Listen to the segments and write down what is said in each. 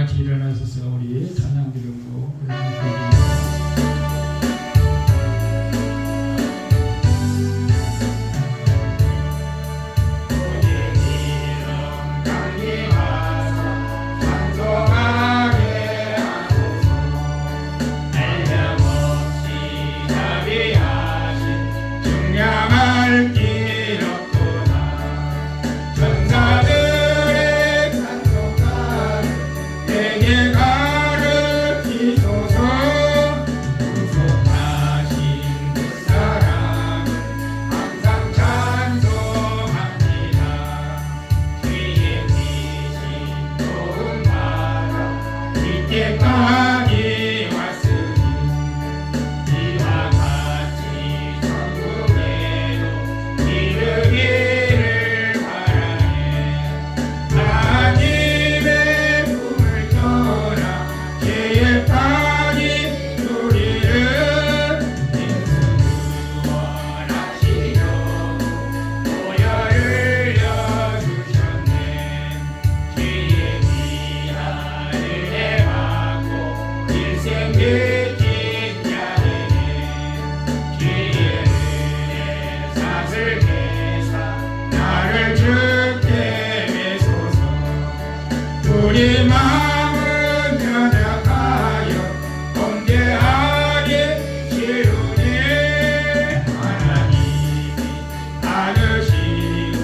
같이 일어나셔서 우리 찬양 드리고 우리 마음은 연약하여 범죄하게 쉬우니 하나님이 받으시고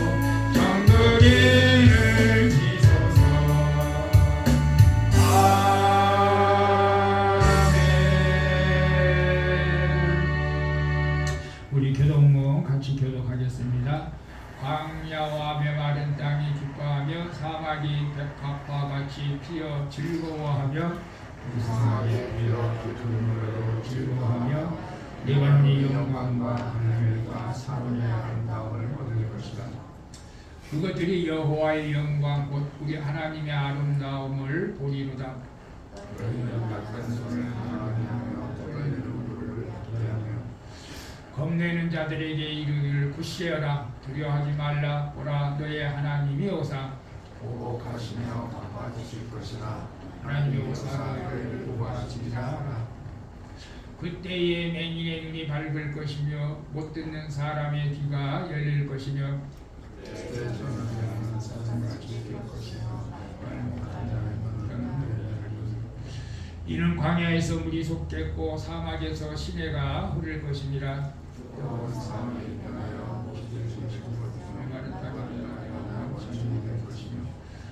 정부리를 지소서. 아멘. 우리 교독문 같이 교독하겠습니다. 광야와 메마른 땅이 기뻐하며 사막이 백합과 같이 피어 즐거워하며 무성하게 피어 깊은 물로 즐거워하며 리바논의 영광과 하늘과 사론의 아름다움을 얻을 것이다. 그것들이 여호와의 영광 곧 우리 하나님의 아름다움을 보리로다. 너희는 같은 손을 하나님하며 너희는 우리를 기대하며 겁내는 자들에게 이르기를 굿시여라 두려워하지 말라 보라 너의 하나님이 오사 보복하시며 갚아주실 것이라 하나님이 오사 너희를 보호하시리라 하라. 그때에 맹인의 눈이 밝을 것이며 못 듣는 사람의 귀가 열릴 것이며 그때 저는 사슴같이 될 것이며 말못한 자의 문은 이는 광야에서 물이 솟겠고 사막에서 시내가 흐를 것이니라.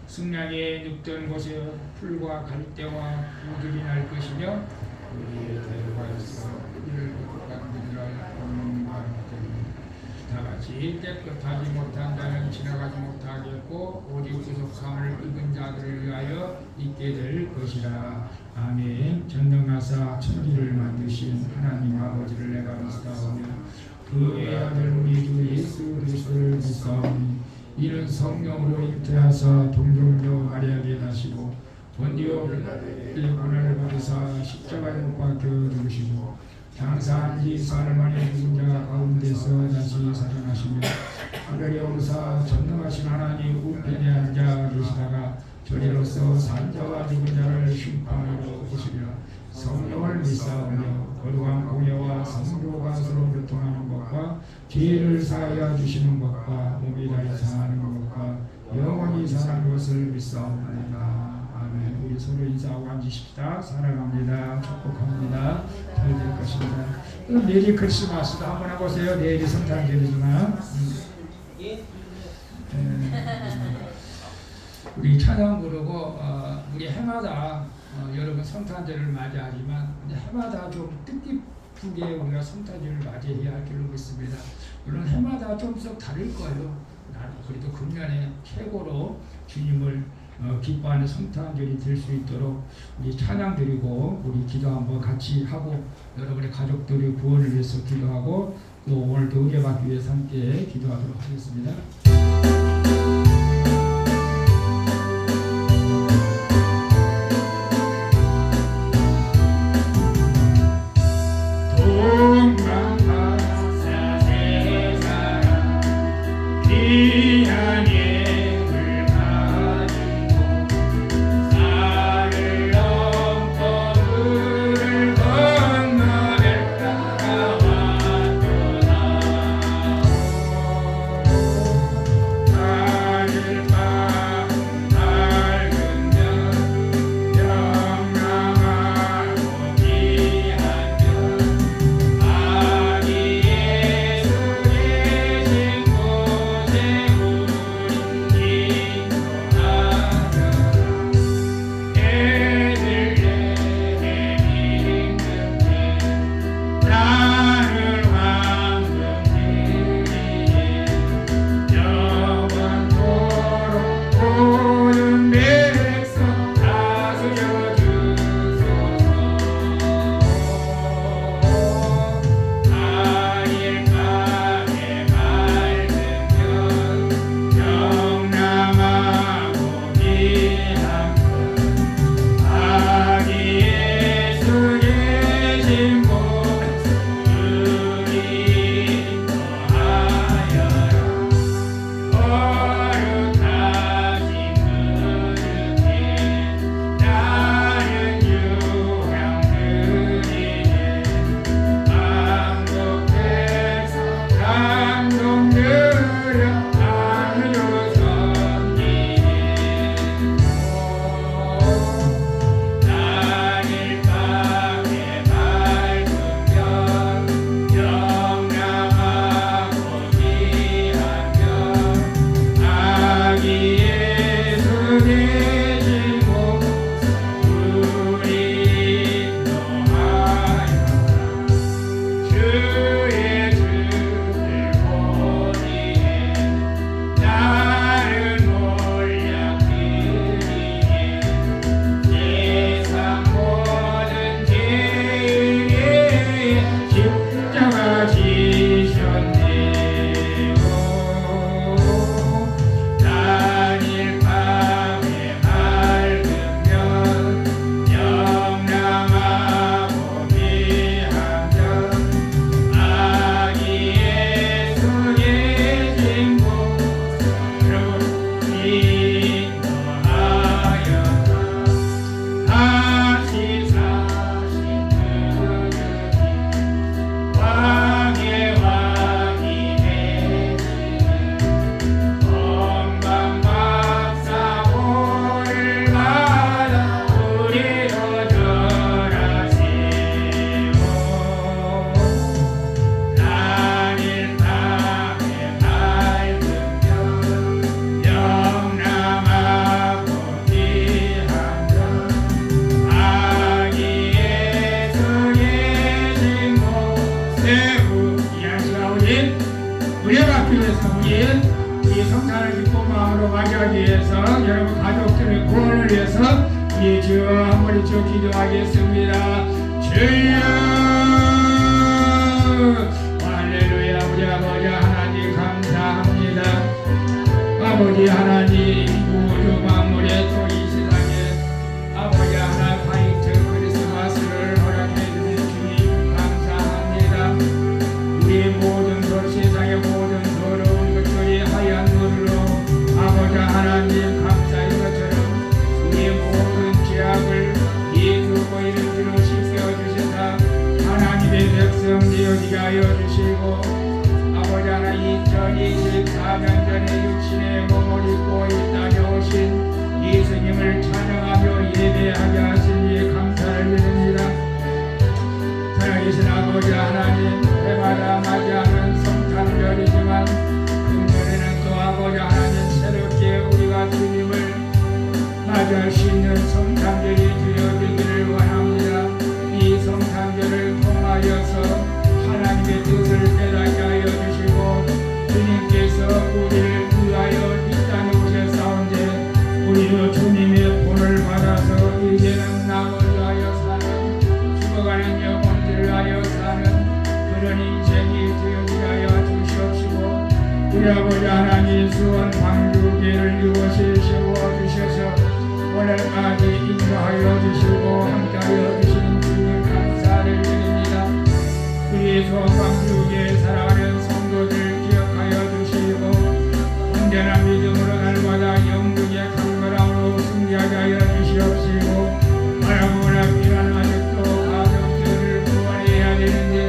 승량에 눕던 곳에 풀과 갈대와 우들이 날 것이며 다같이 깨끗하지 못한 자는 지나가지 못하겠고 오직 구속함을 입은 자들을 위하여 있게 될 것이라. 아멘. 전능하사 천지를 만드신 하나님 아버지를 내가 믿사오며 그의 아들 우리 주 예수 그리스도를 믿사오니 이는 성령으로 잉태하사 동정녀 마리아에게 나시고 본디오 빌라도의 고난을 받으사 십자가에 못 박혀 죽으시고 장사한 지 사흘 만에 죽은 자 가운데서 다시 살아나시며 하늘에 오르사 전능하신 하나님 우편에 앉아 계시다가 저리로서 산자와 죽은 자를 심판하러 오시리라. 성령을 믿사오며 거룩한 공예와 성도가 서로 교통하는 것과 죄를 사하여 주시는 것과 몸이 다시 사는 것과 영원히 사는 것을 믿사옵나이다. 아멘. 우리 서로 인사하고 앉으십시다. 사랑합니다. 축복합니다. 잘 될 것입니다. 그럼 내일 크리스마스도 한번 해보세요. 내일이 성탄절이지만 우리 찬양 부르고 우리 해마다 여러분 성탄절을 맞이하지만 해마다 좀 뜻깊게 우리가 성탄절을 맞이해야 할 줄로 믿습니다. 물론 해마다 좀씩 다를 거예요. 그래도 금년에 최고로 주님을 기뻐하는 성탄절이 될 수 있도록 우리 찬양 드리고 우리 기도 한번 같이 하고 여러분의 가족들의 구원을 위해서 기도하고 또 오늘도 은혜 받기 위해서 함께 기도하도록 하겠습니다. 이 안에 물 가지고 나를 위해서 주 한 번에 주 기도하겠습니다. 주여 할렐루야. 우리 아버지 하나님 감사합니다. 아버지 하나님 우주 만물의 또 이 세상에 아버지 하나 화이트 크리스마스를 허락해 주신 주님 감사합니다. 우리 모든 세상의 모든 더러운 것들이 하얀 눈으로 아버지 하나님 감사의 것처럼 우리의 모든 죄악을 예수 이름으로 씻겨주시사 하나님의 백성 되어지게 하여 주시고 아버지 하나님 2024년 전에 육신의 몸을 입고 이 땅에 오신 예수님을 찬양하며 예배하게 하시니 감사를 드립니다. 살아계신 아버지 하나님 해마다 맞이하는 성탄절이지만 금년에는 또 아버지 하나님 새롭게 우리가 주님을 맞이할 수 있는 성탄절이 되어지기를 원합니다. 이 성탄절을 통하여서 하나님의 뜻을 깨닫게 하여 주시고 주님께서 우리를 위하여 이 땅에 오셨사온데 우리도 주님의 본을 받아서 이제는 남을 위하여 사는 죽어가는 영혼들을 위하여 사는 그런 인생이 되어지게 하여 주시옵시고 우리 아버지 하나님 수원 광주교회를 이곳에 세워주셔서 오늘까지 인도하여 주시고 함께하여 주신 주님 감사를 드립니다. 우리 소광주교회 사랑하는 성도들 기억하여 주시고 언제나 믿음으로 날마다 영국의 강건함으로 승리하게 하여 주시옵시고 바라보나 비난 아직도 가족들을 구원해야 되는데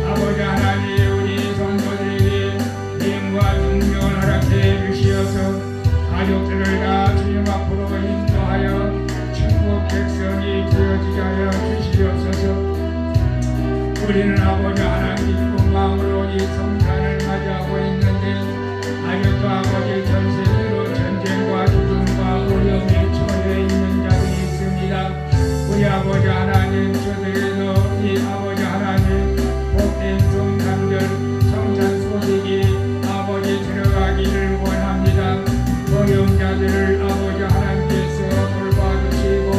아버지 하나님 우리 성도들에게 힘과 능력을 허락해 주시어서 가족들을 다 주님 앞으로 인도하여 천국 백성이 되어지게 하여 주시옵소서. 우리는 아버지 하나님 기쁜 마음으로 이 성탄을 맞이하고 있는데 아직도 아버지 전 세계로 전쟁과 죽음과 어려움에 처해 있는 자들이 있습니다. 우리 아버지 하나님 저들에도 이 아버지 하나님 복된 성탄절 성탄 소식이 아버지 들어가기를 원합니다. 어려운 자들을 아버지 하나님께서 돌봐주시고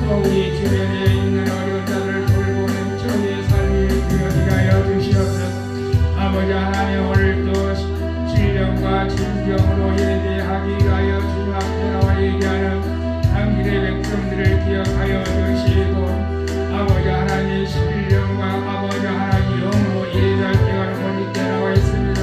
또 우리 주변에 있는 어려운 자들을 돌보는 저의 삶이 되어지게 하여 주시옵소서. 아버지 하나님 오늘도 신령과 진정으로 예배하기 위하여 주님 앞에 나와 얘기하는 당신의 백성들을 기억하여 주시고 아버지 하나님 신령과 아버지 하나님 영으로 예배할 때가 멀리 때 나와 있습니다.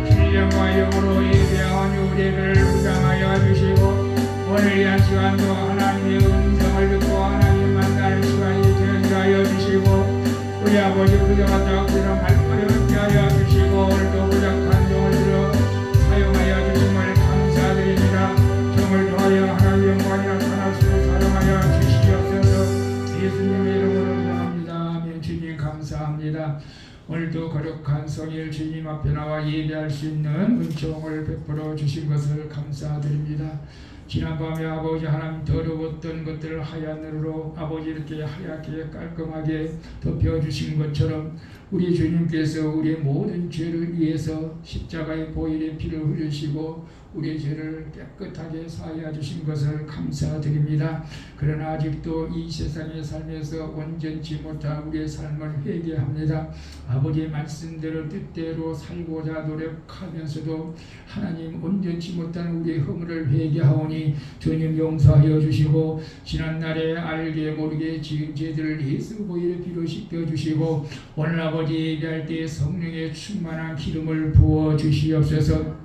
신령과 영으로 예배하니 우리를 부장하여 주시고 오늘 이 한 시간도 하나님의 음성을 듣고 하나님 만나는 시간이 되게 하여 주시고 우리 아버지 그저가 따뜻한 발걸음 얻게 하여 주시고 오늘도 부족한 종을 들어 사용하여 주심을 감사드립니다. 종을 더하여 하나님의 영광이 나타날 수 사용하여 주시옵소서. 예수님의 이름으로 기도합니다. 아멘. 주님 감사합니다. 오늘도 거룩한 성일 주님 앞에 나와 예배할 수 있는 은총을 베풀어 주신 것을 감사드립니다. 지난밤에 아버지 하나님 더러웠던 것들을 하얀 눈으로 아버지 이렇게 하얗게 깔끔하게 덮여주신 것처럼 우리 주님께서 우리의 모든 죄를 위해서 십자가의 보혈의 피를 흘리시고 우리의 죄를 깨끗하게 사하여 주신 것을 감사드립니다. 그러나 아직도 이 세상의 삶에서 온전치 못한 우리의 삶을 회개합니다. 아버지의 말씀대로 뜻대로 살고자 노력하면서도 하나님 온전치 못한 우리의 허물을 회개하오니 주님 용서하여 주시고 지난날에 알게 모르게 지은 죄들을 예수 보혈의 피로 씻겨주시고 오늘 아버지 예배할 때 성령의 충만한 기름을 부어 주시옵소서.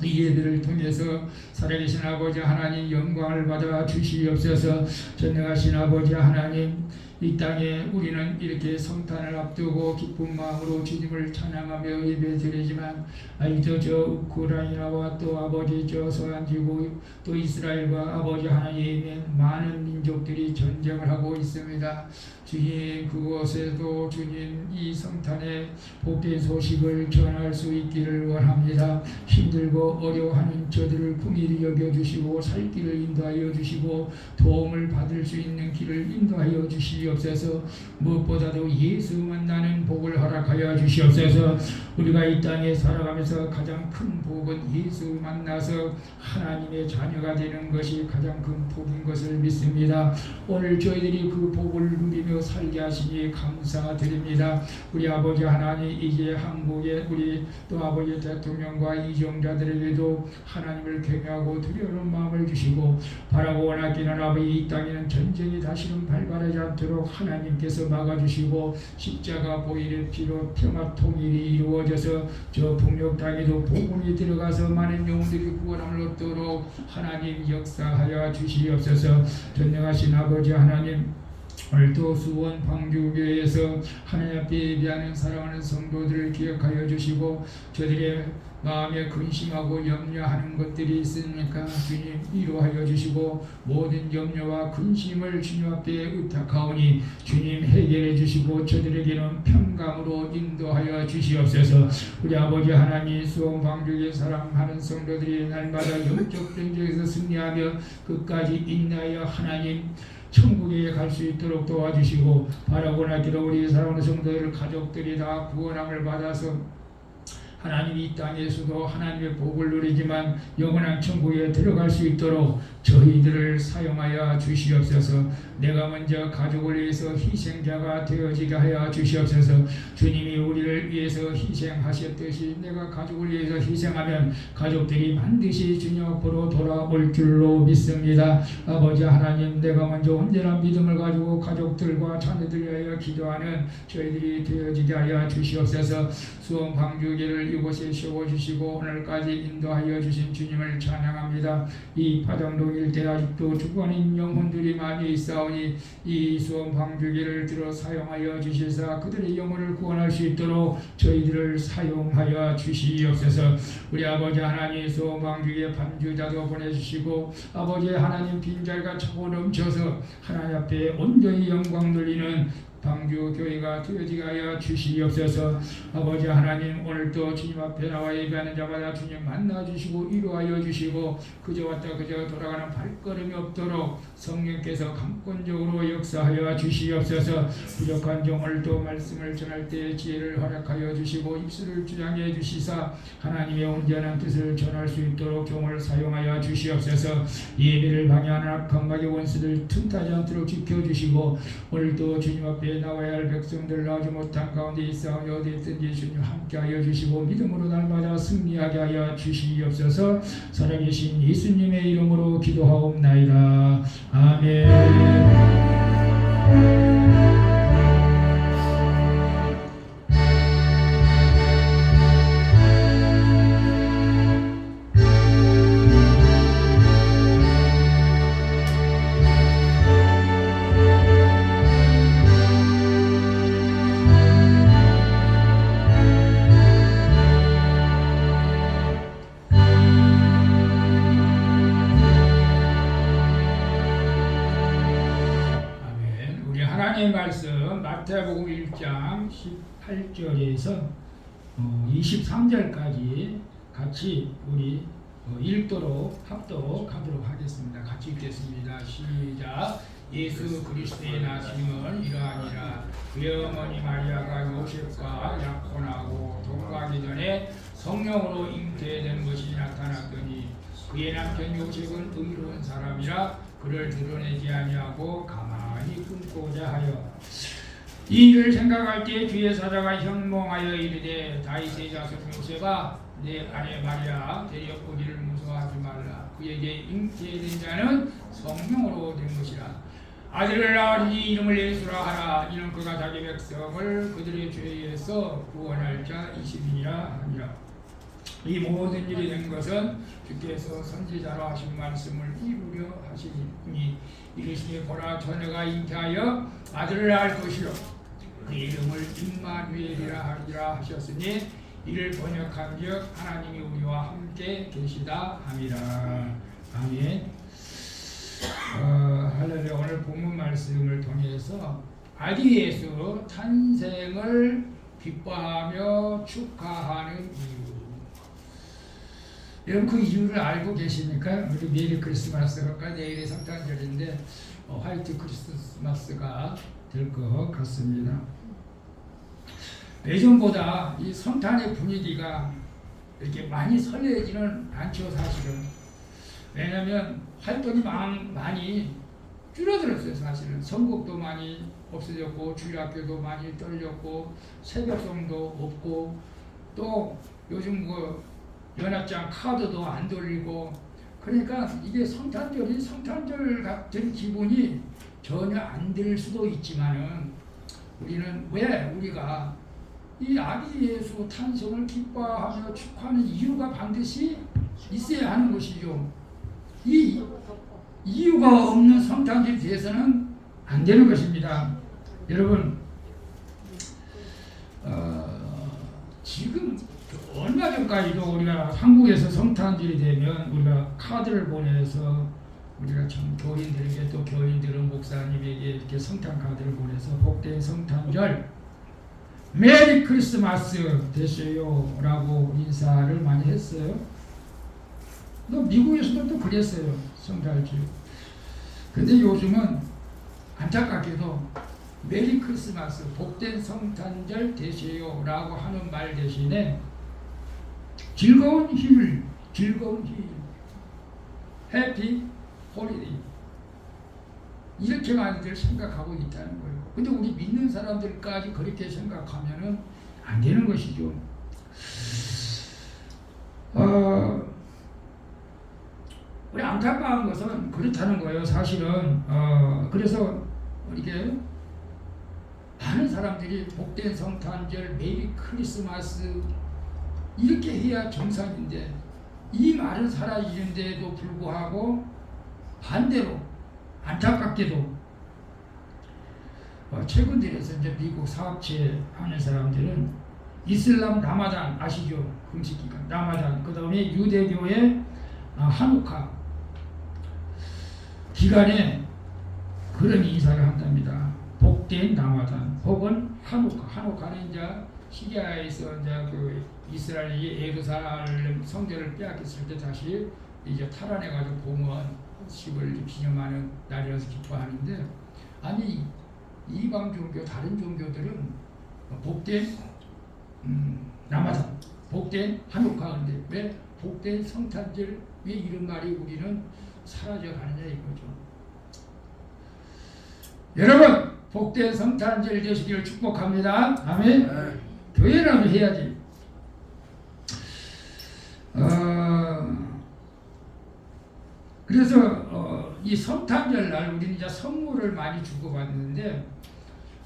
이 예배를 통해서 살아계신 아버지 하나님 영광을 받아 주시옵소서. 전능하신 아버지 하나님 이 땅에 우리는 이렇게 성탄을 앞두고 기쁜 마음으로 주님을 찬양하며 예배드리지만 아직도 저 우크라이나와 또 아버지 저 서한지구 또 이스라엘과 아버지 하나님의 많은 민족들이 전쟁을 하고 있습니다. 주님 그곳에도 주님 이 성탄의 복된 소식을 전할 수 있기를 원합니다. 힘들고 어려워하는 저들을 긍휼히 여겨주시고 살 길을 인도하여 주시고 도움을 받을 수 있는 길을 인도하여 주시옵소서. 주시옵소서. 무엇보다도 예수 만나는 복을 허락하여 주시옵소서. 우리가 이 땅에 살아가면서 가장 큰 복은 예수 만나서 하나님의 자녀가 되는 것이 가장 큰 복인 것을 믿습니다. 오늘 저희들이 그 복을 누리며 살게 하시니 감사드립니다. 우리 아버지 하나님, 이제 한국의 우리 또 아버지 대통령과 이정자들에게도 하나님을 경외하고 두려워하는 마음을 주시고, 바라고 원하기는 아버지 이 땅에는 전쟁이 다시는 발발하지 않도록 하나님께서 막아주시고, 십자가 보일의 피로 평화 통일이 이루어져서 저 북녘 땅에도 복음이 들어가서 많은 영혼들이 구원함을 얻도록 하나님 역사하여 주시옵소서. 전능하신 아버지 하나님, 오늘도 수원 광주교회에서 하나님 앞에 예배하는 사랑하는 성도들을 기억하여 주시고, 저들의 마음에 근심하고 염려하는 것들이 있으니까 주님 위로하여 주시고, 모든 염려와 근심을 주님 앞에 의탁하오니 주님 해결해 주시고, 저들에게는 평강으로 인도하여 주시옵소서. 우리 아버지 하나님, 수원 광주에 사랑하는 성도들이 날마다 영적 전쟁에서 승리하며 끝까지 인내하여 하나님 천국에 갈 수 있도록 도와주시고, 바라고 나기로 우리 사랑하는 성도들 가족들이 다 구원함을 받아서 하나님 이 땅에서도 하나님의 복을 누리지만 영원한 천국에 들어갈 수 있도록 저희들을 사용하여 주시옵소서. 내가 먼저 가족을 위해서 희생자가 되어지게 하여 주시옵소서. 주님이 우리를 위해서 희생하셨듯이 내가 가족을 위해서 희생하면 가족들이 반드시 주님 앞으로 돌아올 줄로 믿습니다. 아버지 하나님, 내가 먼저 언제나 믿음을 가지고 가족들과 자녀들을 위하여 기도하는 저희들이 되어지게 하여 주시옵소서. 수원 광주교회를 이곳에 세워주시고 오늘까지 인도하여 주신 주님을 찬양합니다. 이 파정동 일대 아직도 죽어가는 영혼들이 많이 있사오니 이 수원 광주교회를 들어 사용하여 주시사 그들의 영혼을 구원할 수 있도록 저희들을 사용하여 주시옵소서. 우리 아버지 하나님, 수원 광주교회 반주자도 보내주시고, 아버지 하나님 빈자리가 차고 넘쳐서 하나님 앞에 온전히 영광 돌리는 광주교회가 되어지게 하여 주시옵소서. 아버지 하나님, 오늘도 주님 앞에 나와 예배하는 자마다 주님 만나주시고 위로하여 주시고, 그저 왔다 그저 돌아가는 발걸음이 없도록 성령께서 강권적으로 역사하여 주시옵소서. 부족한 종을도 말씀을 전할 때 지혜를 허락하여 주시고 입술을 주장해 주시사 하나님의 온전한 뜻을 전할 수 있도록 종을 사용하여 주시옵소서. 예배를 방해하는 악한 마귀 원수들 틈타지 않도록 지켜주시고, 오늘도 주님 앞에 나와야 할 백성들 나오지 못한 가운데 있사오니 어디 있든지 주님 함께하여 주시고 믿음으로 날마다 승리하게 하여 주시옵소서. 살아계신 예수님의 이름으로 기도하옵나이다. 아멘. 말씀 마태복음 1장 18절에서 23절까지 같이 우리 읽도록 합독하도록 하겠습니다. 같이 읽겠습니다. 시작. 예수 그리스도의 나심은 이러하니라. 그의 어머니 마리아가 요셉과 약혼하고 동거하기 전에 성령으로 잉태된 것이 나타났더니 그의 남편 요셉은 의로운 사람이라 그를 드러내지 아니하고 가만히 끊고자 하여 이 일을 생각할 때 주의 사자가 현몽하여 이르되 다윗의 자손 요셉아, 내 아내 마리아 데려오기를 무서워하지 말라. 그에게 잉태된 자는 성령으로 된 것이라. 아들을 낳으니 이름을 예수라 하라. 이는 그가 자기 백성을 그들의 죄에서 구원할 자 20이니라 하니라. 이 모든 일이 된 것은 주께서 선지자로 하신 말씀을 이루려 하시니 이르시니 보라, 처녀가 잉태하여 아들을 낳을 것이요 그 이름을 임마누엘이라 하리라 하셨으니 이를 번역한즉 하나님이 우리와 함께 계시다 함이라. 아멘. 할렐루야. 오늘 본문 말씀을 통해서 아기 예수 탄생을 기뻐하며 축하하는 이유. 여러분 그 이유를 알고 계십니까? 우리 메리 크리스마스가 내일이 성탄절인데 화이트 크리스마스가 될 것 같습니다. 예전보다 이 성탄의 분위기가 이렇게 많이 설레지는 않죠, 사실은. 왜냐하면 활동이 많이 줄어들었어요, 사실은. 선곡도 많이 없어졌고, 주일학교도 많이 떨어졌고, 새벽송도 없고, 또 요즘 연합장 카드도 안 돌리고, 그러니까 이게 성탄절 같은 기분이 전혀 안 들 수도 있지만은, 우리는 왜 우리가 이 아기 예수 탄생을 기뻐하며 축하하는 이유가 반드시 있어야 하는 것이죠. 이 이유가 없는 성탄절에 대해서는 안 되는 것입니다. 여러분, 지금 얼마 전까지도 우리가 한국에서 성탄절이 되면 우리가 카드를 보내서 우리가 참 교인들에게 또 교인들은 목사님에게 이렇게 성탄 카드를 보내서 복된 성탄절 메리 크리스마스 되세요 라고 인사를 많이 했어요. 또 미국에서도 또 그랬어요, 성탄절. 근데 요즘은 안타깝게도 메리 크리스마스 복된 성탄절 되세요 라고 하는 말 대신에 즐거운 휴일 해피 홀리데이 이렇게 많이들 생각하고 있다는 거예요. 근데 우리 믿는 사람들까지 그렇게 생각하면은 안 되는 것이죠. 우리 안타까운 것은 그렇다는 거예요. 사실은 그래서 이게 많은 사람들이 복된 성탄절, 메리 크리스마스 이렇게 해야 정상인데 이 말은 사라지는데도 불구하고 반대로 안타깝게도 최근 들어서 이제 미국 사업체 하는 사람들은 이슬람 라마단 아시죠? 금식 기간 라마단, 그 다음에 유대교의 하누카 기간에 그런 인사를 한답니다. 복된 라마단 혹은 하누카는 이제 시리아에서 이제 그 이스라엘이 예루살렘 성전을 빼앗겼을 때 다시 이제 탈환해가지고 봉헌식을 기념하는 날이라서 기뻐하는데, 아니 이방 종교 다른 종교들은 복된 라마단, 복된 하누카인데 왜 복된 성탄절 왜 이런 말이 우리는 사라져가느냐 이거죠. 여러분 복된 성탄절 되시기를 축복합니다. 아멘. 교회라도 해야지. 그래서 이 성탄절 날 우리는 이제 선물을 많이 주고받는데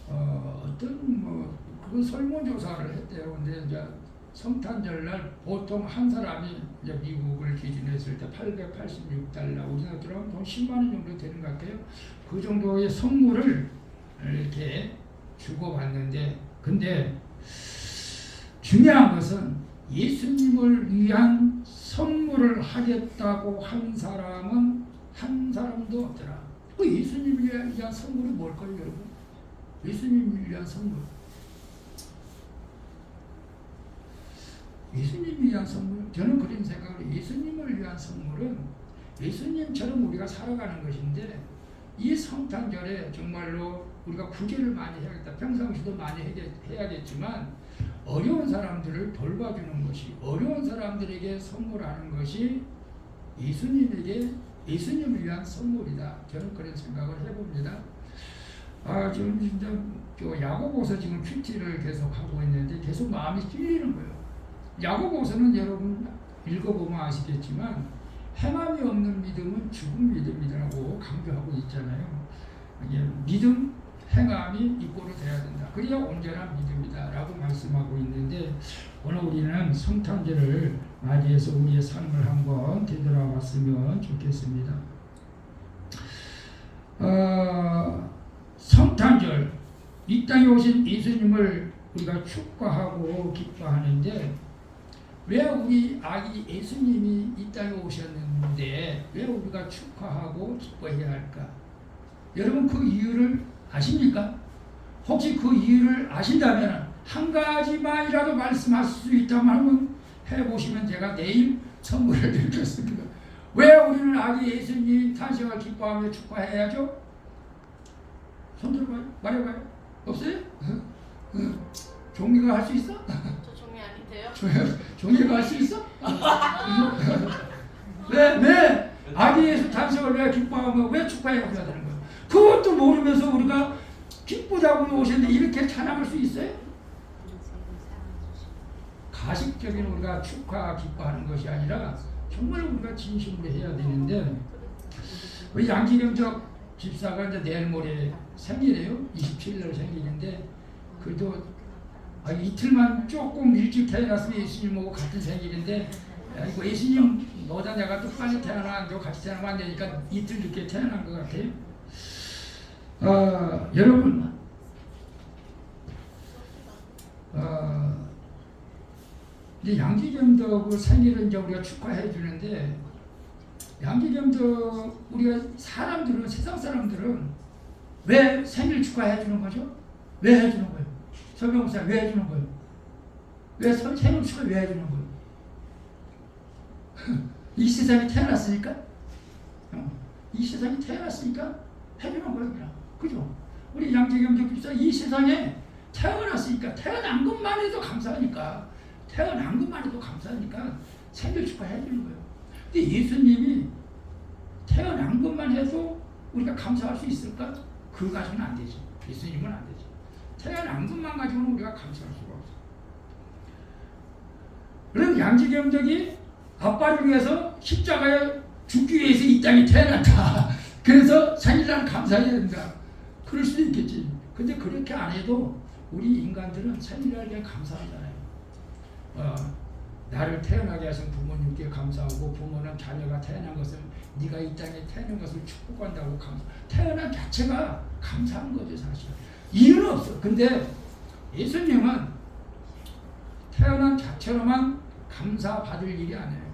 어떤 그건 설문조사를 했대요. 근데 이제 성탄절 날 보통 한 사람이 이제 미국을 기준으로 했을 때 $886, 우리나라처럼 한 10만 원 정도 되는 것 같아요. 그 정도의 선물을 이렇게 주고받는데, 근데 중요한 것은 예수님을 위한 선물을 하겠다고 한 사람은 한 사람도 없더라. 그 예수님을 위한 선물이 뭘까요, 여러분? 예수님을 위한 선물. 예수님을 위한 선물? 저는 그런 생각을, 예수님을 위한 선물은 예수님처럼 우리가 살아가는 것인데, 이 성탄절에 정말로 우리가 구제를 많이 해야겠다. 평상시도 많이 해야겠지만 어려운 사람들을 돌봐주는 것이, 어려운 사람들에게 선물하는 것이 예수님을 위한 선물이다. 저는 그런 생각을 해봅니다. 지금 진짜 야고보서 지금 큐티를 계속 하고 있는데 계속 마음이 찔리는 거예요. 야고보서는 여러분 읽어보면 아시겠지만 행함이 없는 믿음은 죽은 믿음이라고 강조하고 있잖아요. 이게 믿음, 행함이 입고로 돼야 된다. 그래야 온전한 믿음이다 라고 말씀하고 있는데, 오늘 우리는 성탄절을 맞이해서 우리의 삶을 한번 되돌아봤으면 좋겠습니다. 성탄절, 이 땅에 오신 예수님을 우리가 축하하고 기뻐하는데, 왜 우리 아기 예수님이 이 땅에 오셨는데 왜 우리가 축하하고 기뻐해야 할까? 여러분 그 이유를 아십니까? 혹시 그 이유를 아신다면 한 가지만이라도 말씀하실 수 있다면 한번 해보시면 제가 내일 선물을 드리겠습니다. 왜 우리는 아기 예수님 탄생을 기뻐하며 축하해야죠? 손 들어봐요. 말해봐요. 없어요? 종이가 할 수 있어? 저 종이 아닌데요? 종이가 할 수 있어? 왜 아기 예수 탄생을 왜 기뻐하고 왜 축하해야 되는 거예요? 그것도 모르면서 우리가 기쁘다고 오셨는데 이렇게 찬양할 수 있어요? 가식적인 우리가 축하 기뻐하는 것이 아니라 정말 우리가 진심으로 해야 되는데, 우리 양지경적 집사가 이제 내일 모레 생일이에요. 27일 생일인데, 그래도 이틀만 조금 일찍 태어났으면 예수님하고 같은 생일인데, 아이고 예수님보다 내가 또 빨리 태어나고 같이 태어나면 안 되니까 이틀 늦게 태어난 것 같아요. 여러분, 이제 양지경덕 생일은 이제 우리가 축하해 주는데, 양지경덕 우리가 사람들은, 세상 사람들은 왜 생일 축하해 주는 거죠? 왜 해주는 거예요? 설명사 왜 해주는 거예요? 왜 생일 축하 왜 해주는 거예요? 이 세상에 태어났으니까, 이 세상에 태어났으니까 해주는 거예요, 그냥. 그죠? 우리 양지경덕 집사 이 세상에 태어났으니까, 태어난 것만 해도 감사하니까, 태어난 것만 해도 감사하니까 생일 축하해 주는 거예요. 근데 예수님이 태어난 것만 해도 우리가 감사할 수 있을까? 그거 가지고는 안 되죠. 예수님은 안 되죠. 태어난 것만 가지고는 우리가 감사할 수가 없어요. 그럼 양지경덕이 아빠를 위해서 십자가에 죽기 위해서 이 땅에 태어났다. 그래서 생일날 감사해야 된다. 그럴 수도 있겠지. 근데 그렇게 안 해도 우리 인간들은 생일날 그냥 감사하잖아요. 나를 태어나게 하신 부모님께 감사하고, 부모는 자녀가 태어난 것을, 네가 이 땅에 태어난 것을 축복한다고 감사. 태어난 자체가 감사한 거죠, 사실. 이유는 없어. 근데 예수님은 태어난 자체로만 감사받을 일이 아니에요.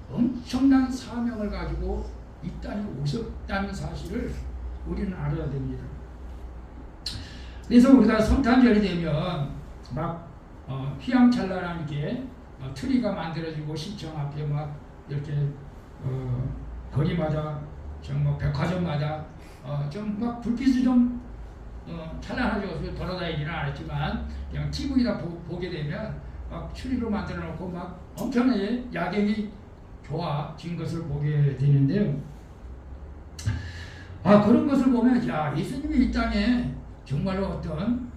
엄청난 사명을 가지고 이 땅에 오셨다는 사실을 우리는 알아야 됩니다. 그래서 우리가 성탄절이 되면 막 휘황찬란하게 트리가 만들어지고, 시청 앞에 막 이렇게 거리마다, 뭐 백화점마다 좀 막 불빛이 좀 찬란하죠. 돌아다니지는 않았지만 그냥 TV다 보게 되면 막 트리로 만들어 놓고 막 엄청나게 야경이 좋아진 것을 보게 되는데요. 그런 것을 보면, 야, 예수님이 이 땅에 정말로 어떤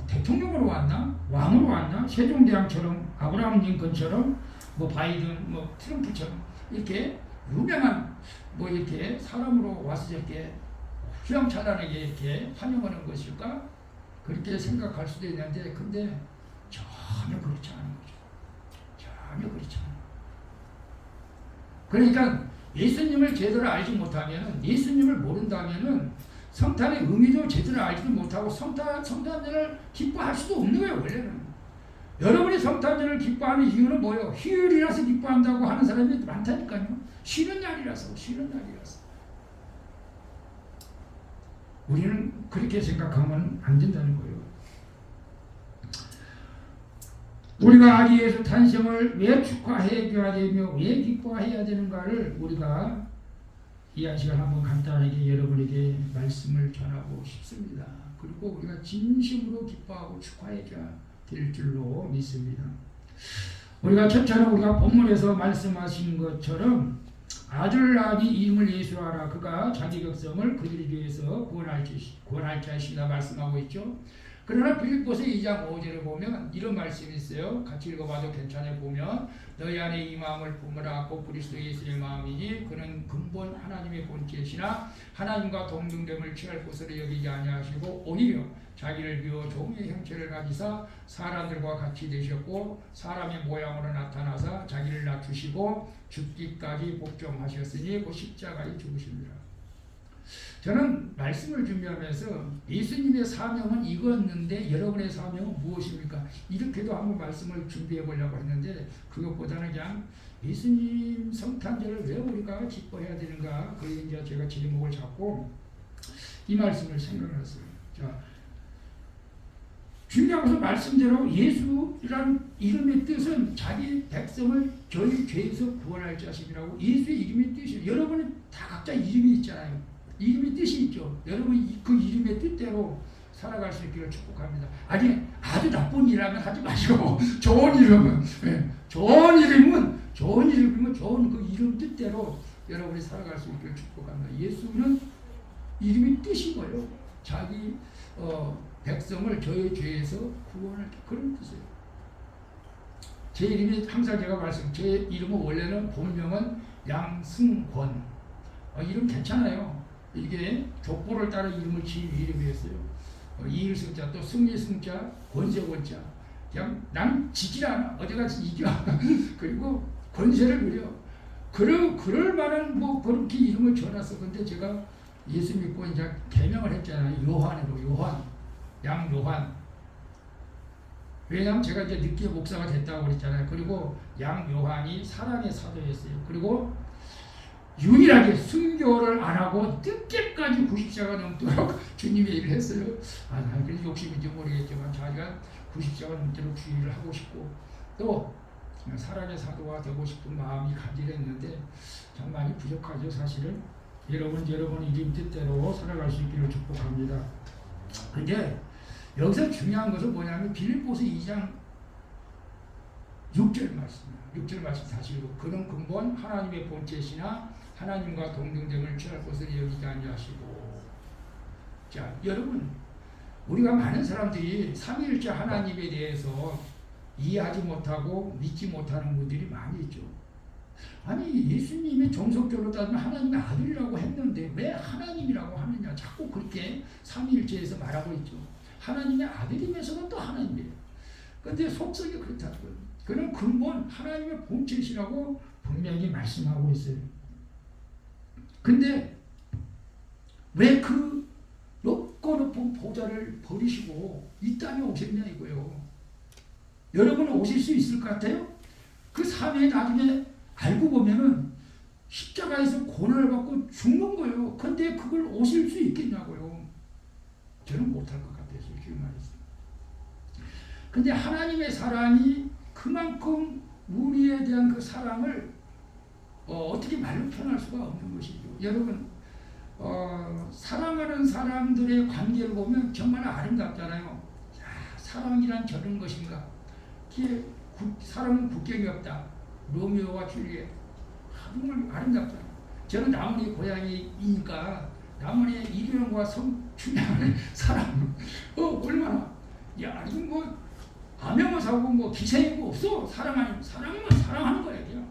대통령으로 왔나? 왕으로 왔나? 세종대왕처럼, 아브라함 링컨처럼, 뭐 바이든, 뭐 트럼프처럼 이렇게 유명한 뭐 이렇게 사람으로 와서 이렇게 휘황찬란하게 이렇게 환영하는 것일까? 그렇게 생각할 수도 있는데, 근데 전혀 그렇지 않은 거죠. 전혀 그렇지 않아요. 그러니까 예수님을 제대로 알지 못하면, 예수님을 모른다면은 성탄의 의미도 제대로 알지도 못하고 성탄절을 기뻐할 수도 없는 거예요, 원래는. 여러분이 성탄절을 기뻐하는 이유는 뭐예요? 휴일이라서 기뻐한다고 하는 사람이 많다니까요. 쉬는 날이라서. 우리는 그렇게 생각하면 안 된다는 거예요. 우리가 아기 예수 탄생을 왜 축하해줘야 되며 왜 기뻐해야 되는가를 우리가 이 한 시간 한번 간단하게 여러분에게 말씀을 전하고 싶습니다. 그리고 우리가 진심으로 기뻐하고 축하해줘야 될 줄로 믿습니다. 우리가 첫차례 우리가 본문에서 말씀하신 것처럼 아들 낳으니 이름을 예수하라. 그가 자기 백성을 그들을 위해서 구원할 자이시다 말씀하고 있죠. 그러나 빌립보서 2장 5절을 보면 이런 말씀이 있어요. 같이 읽어봐도 괜찮아요. 보면 너희 안에 이 마음을 품으라. 곧 그리스도 예수의 마음이니 그는 근본 하나님의 본체시나 하나님과 동등됨을 취할 것으로 여기지 아니하시고 오히려 자기를 비워 종의 형체를 가지사 사람들과 같이 되셨고 사람의 모양으로 나타나사 자기를 낮추시고 죽기까지 복종하셨으니 그 십자가에 죽으십니다. 저는 말씀을 준비하면서 예수님의 사명은 이거였는데 여러분의 사명은 무엇입니까? 이렇게도 한번 말씀을 준비해 보려고 했는데 그것보다는 그냥 예수님 성탄절을 왜 우리가 기뻐해야 되는가, 그게 이제 제가 제목을 잡고 이 말씀을 생각했어요. 자, 중요한 것은 말씀대로 예수라는 이름의 뜻은 자기 백성을 저희 죄에서 구원할 자식이라고. 예수의 이름의 뜻이에요. 여러분은 다 각자 이름이 있잖아요. 이름이 뜻이 있죠. 여러분 그 이름의 뜻대로 살아갈 수 있기를 축복합니다. 아니 아주 나쁜 일하면 하지 마시고 좋은 이름은 좋은 그 이름 뜻대로 여러분이 살아갈 수 있기를 축복합니다. 예수는 이름이 뜻이고요. 자기 백성을 저의 죄에서 구원할 그런 뜻이에요. 제 이름이 항상 제가 제 이름은 원래는 본명은 양승권. 이름 괜찮아요. 이게 족보를 따라 이름을 지은 이름이었어요. 이일승자 또 승리승자 권세권자. 그냥 나는 지질 않아. 어제같이 이겨. 그리고 권세를 누려. 그럴 만한 그렇게 이름을 지어놨어. 근데 제가 예수 믿고 이제 개명을 했잖아요. 요한으로 요한. 양요한. 왜냐하면 제가 이제 늦게 목사가 됐다고 그랬잖아요. 그리고 양요한이 사랑의 사도였어요. 그리고 유일하게 순교를 안 하고 늦게까지 90세가 넘도록 주님의 일을 했어요. 그래서 욕심인지 모르겠지만 자기가 90세가 넘도록 주일을 하고 싶고 또 사랑의 사도가 되고 싶은 마음이 간절했는데 참 많이 부족하죠. 사실은 여러분 이름 뜻대로 살아갈 수 있기를 축복합니다. 근데 여기서 중요한 것은 뭐냐면 빌립보서 2장 6절 말씀입니다. 6절 말씀 다시 읽고 그는 근본 하나님의 본체시나 하나님과 동등됨을 취할 것을 여기지 아니하시고. 자, 여러분 우리가 많은 사람들이 삼위일체 하나님에 대해서 이해하지 못하고 믿지 못하는 분들이 많이 있죠. 아니 예수님이 정석적으로 따지면 하나님의 아들이라고 했는데 왜 하나님이라고 하느냐. 자꾸 그렇게 삼위일체에서 말하고 있죠. 하나님의 아들이면서도 또 하나님이에요. 그런데 속성이 그렇다는 거예요. 그는 근본 하나님의 본체시라고 분명히 말씀하고 있어요. 근데 왜 그 높고 높은 보좌를 버리시고 이 땅에 오셨냐 이거예요. 여러분은 오실 수 있을 것 같아요? 그 삶에 나중에 알고 보면은 십자가에서 고난을 받고 죽는 거예요. 근데 그걸 오실 수 있겠냐고요. 저는 못할 것 같아요. 솔직히 말해서. 근데 하나님의 사랑이 그만큼 우리에 대한 그 사랑을 어떻게 말로 표현할 수가 없는 것이죠. 여러분 사랑하는 사람들의 관계를 보면 정말 아름답잖아요. 야, 사랑이란 저런 것인가. 사랑은 국경이 없다. 로미오와 줄리엣. 정말 아름답잖아요. 저는 나머지 고향이니까 나머지 이병헌과 성춘향의 사랑 얼마나 이건 암행어사고 기생이고 없어. 사랑은 사랑하는 거야. 그냥.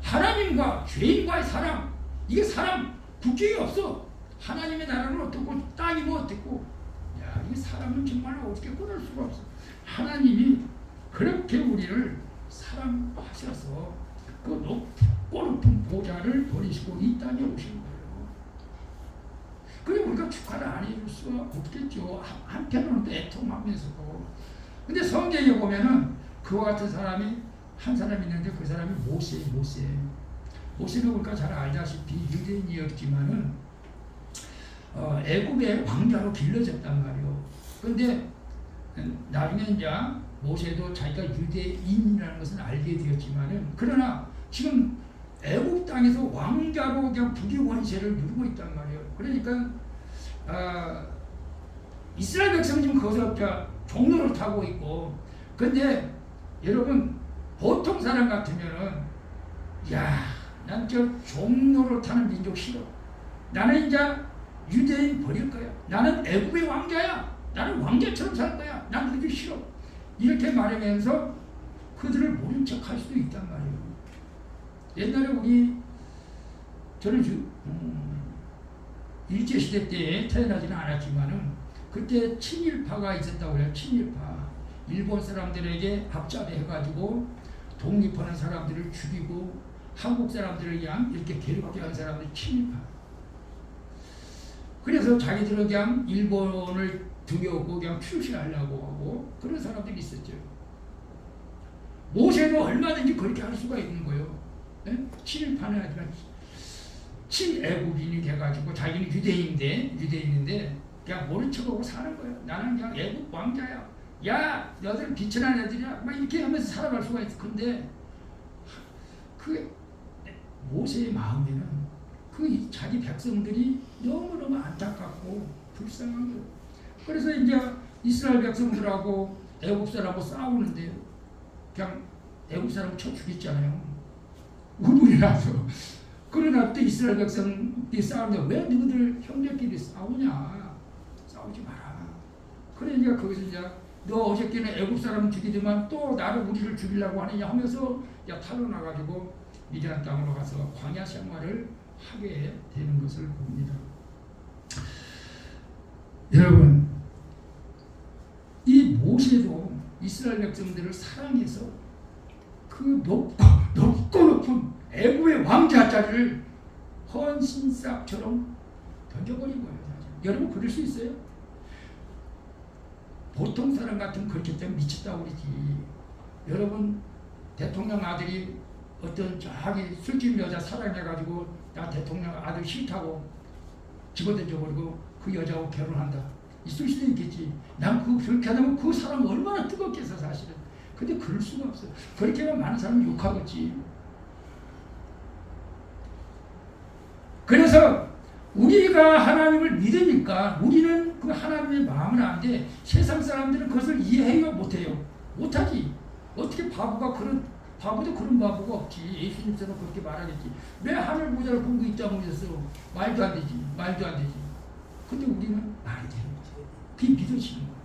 하나님과 죄인과의 사랑, 이게 사랑 국경이 없어. 하나님의 나라는 어떻고 땅이 어떻고. 이 사랑은 정말 어떻게 끊을 수가 없어. 하나님이 그렇게 우리를 사랑하셔서 그 높고 높은 보좌를 버리시고 이 땅에 오신 거예요. 그래 우리가 축하를 안 해줄 수가 없겠죠. 한편으로는 애통하면서도. 근데 성경에 보면은 그와 같은 사람이 한 사람 있는데 그 사람이 모세는 우리가 잘 알다시피 유대인이었지만은 애굽의 왕자로 길러졌단 말이에요. 근데 나중에 이제 모세도 자기가 유대인이라는 것은 알게 되었지만은 그러나 지금 애굽 땅에서 왕자로 그냥 부귀 권세를 누리고 있단 말이에요. 그러니까 이스라엘 백성 지금 거기서 종로를 타고 있고. 근데 여러분 보통 사람 같으면은 난 저 종로를 타는 민족 싫어. 나는 이제 유대인 버릴 거야. 나는 애굽의 왕자야. 나는 왕자처럼 살 거야. 난 그게 싫어. 이렇게 말하면서 그들을 모른 척 할 수도 있단 말이에요. 옛날에 저는 일제시대 때 태어나지는 않았지만은 그때 친일파가 있었다고 해요. 친일파. 일본 사람들에게 합잡해가지고 독립하는 사람들을 죽이고 한국 사람들을 그냥 이렇게 괴롭게 한 사람들 친일파. 그래서 자기들은 그냥 일본을 두려우고 그냥 출시하려고 하고 그런 사람들이 있었죠. 모세도 얼마든지 그렇게 할 수가 있는 거예요. 네? 친일파는 하지만 친애국인이 돼가지고 자기는 유대인인데 그냥 모른 척하고 사는 거예요. 나는 그냥 애국 왕자야. 야, 너희들 비천한 애들이야. 막 이렇게 하면서 살아갈 수가 있어. 근데 그 모세의 마음에는 그 자기 백성들이 너무너무 안타깝고 불쌍한 거예요. 그래서 이제 이스라엘 백성들하고 애국 사람하고 싸우는데 그냥 애국 사람 쳐 죽였잖아요. 우물이 나서. 그러나 또 이스라엘 백성들이 싸우는데 왜 너희들 형제끼리 싸우냐? 싸우지 마라. 그러니까 거기서 이제 너 어저께는 애국 사람 죽이더만 또 나를 우리를 죽이려고 하느냐 하면서 탈로나가지고 미디안 땅으로 가서 광야 생활을 하게 되는 것을 봅니다. 여러분, 이 모세도 이스라엘 백성들을 사랑해서 그 높고 높은 애굽의 왕자 자리를 헌신삭처럼 던져버린 거예요. 여러분 그럴 수 있어요? 보통 사람 같으면 그렇기 때문에 미쳤다고 그러지. 여러분 대통령 아들이 어떤 자기 술집 여자 사랑해가지고 나 대통령 아들 싫다고 집어던져버리고 그 여자하고 결혼한다. 있을 수도 있겠지. 난 그렇게 하면 그 사람 얼마나 뜨겁겠어 사실은. 근데 그럴 수가 없어. 그렇게 하면 많은 사람이 욕하겠지. 그래서 우리가 하나님을 믿으니까 우리는 그 하나님의 마음을 아는데 세상 사람들은 그것을 이해해요? 못해요? 못하지. 어떻게 바보도 그런 바보가 없지. 예수님처럼 그렇게 말하겠지. 왜 하늘 보좌를 보고 있다고 그랬어? 말도 안 되지. 근데 우리는 말이 되는 거죠. 그게 믿어지는 거예요.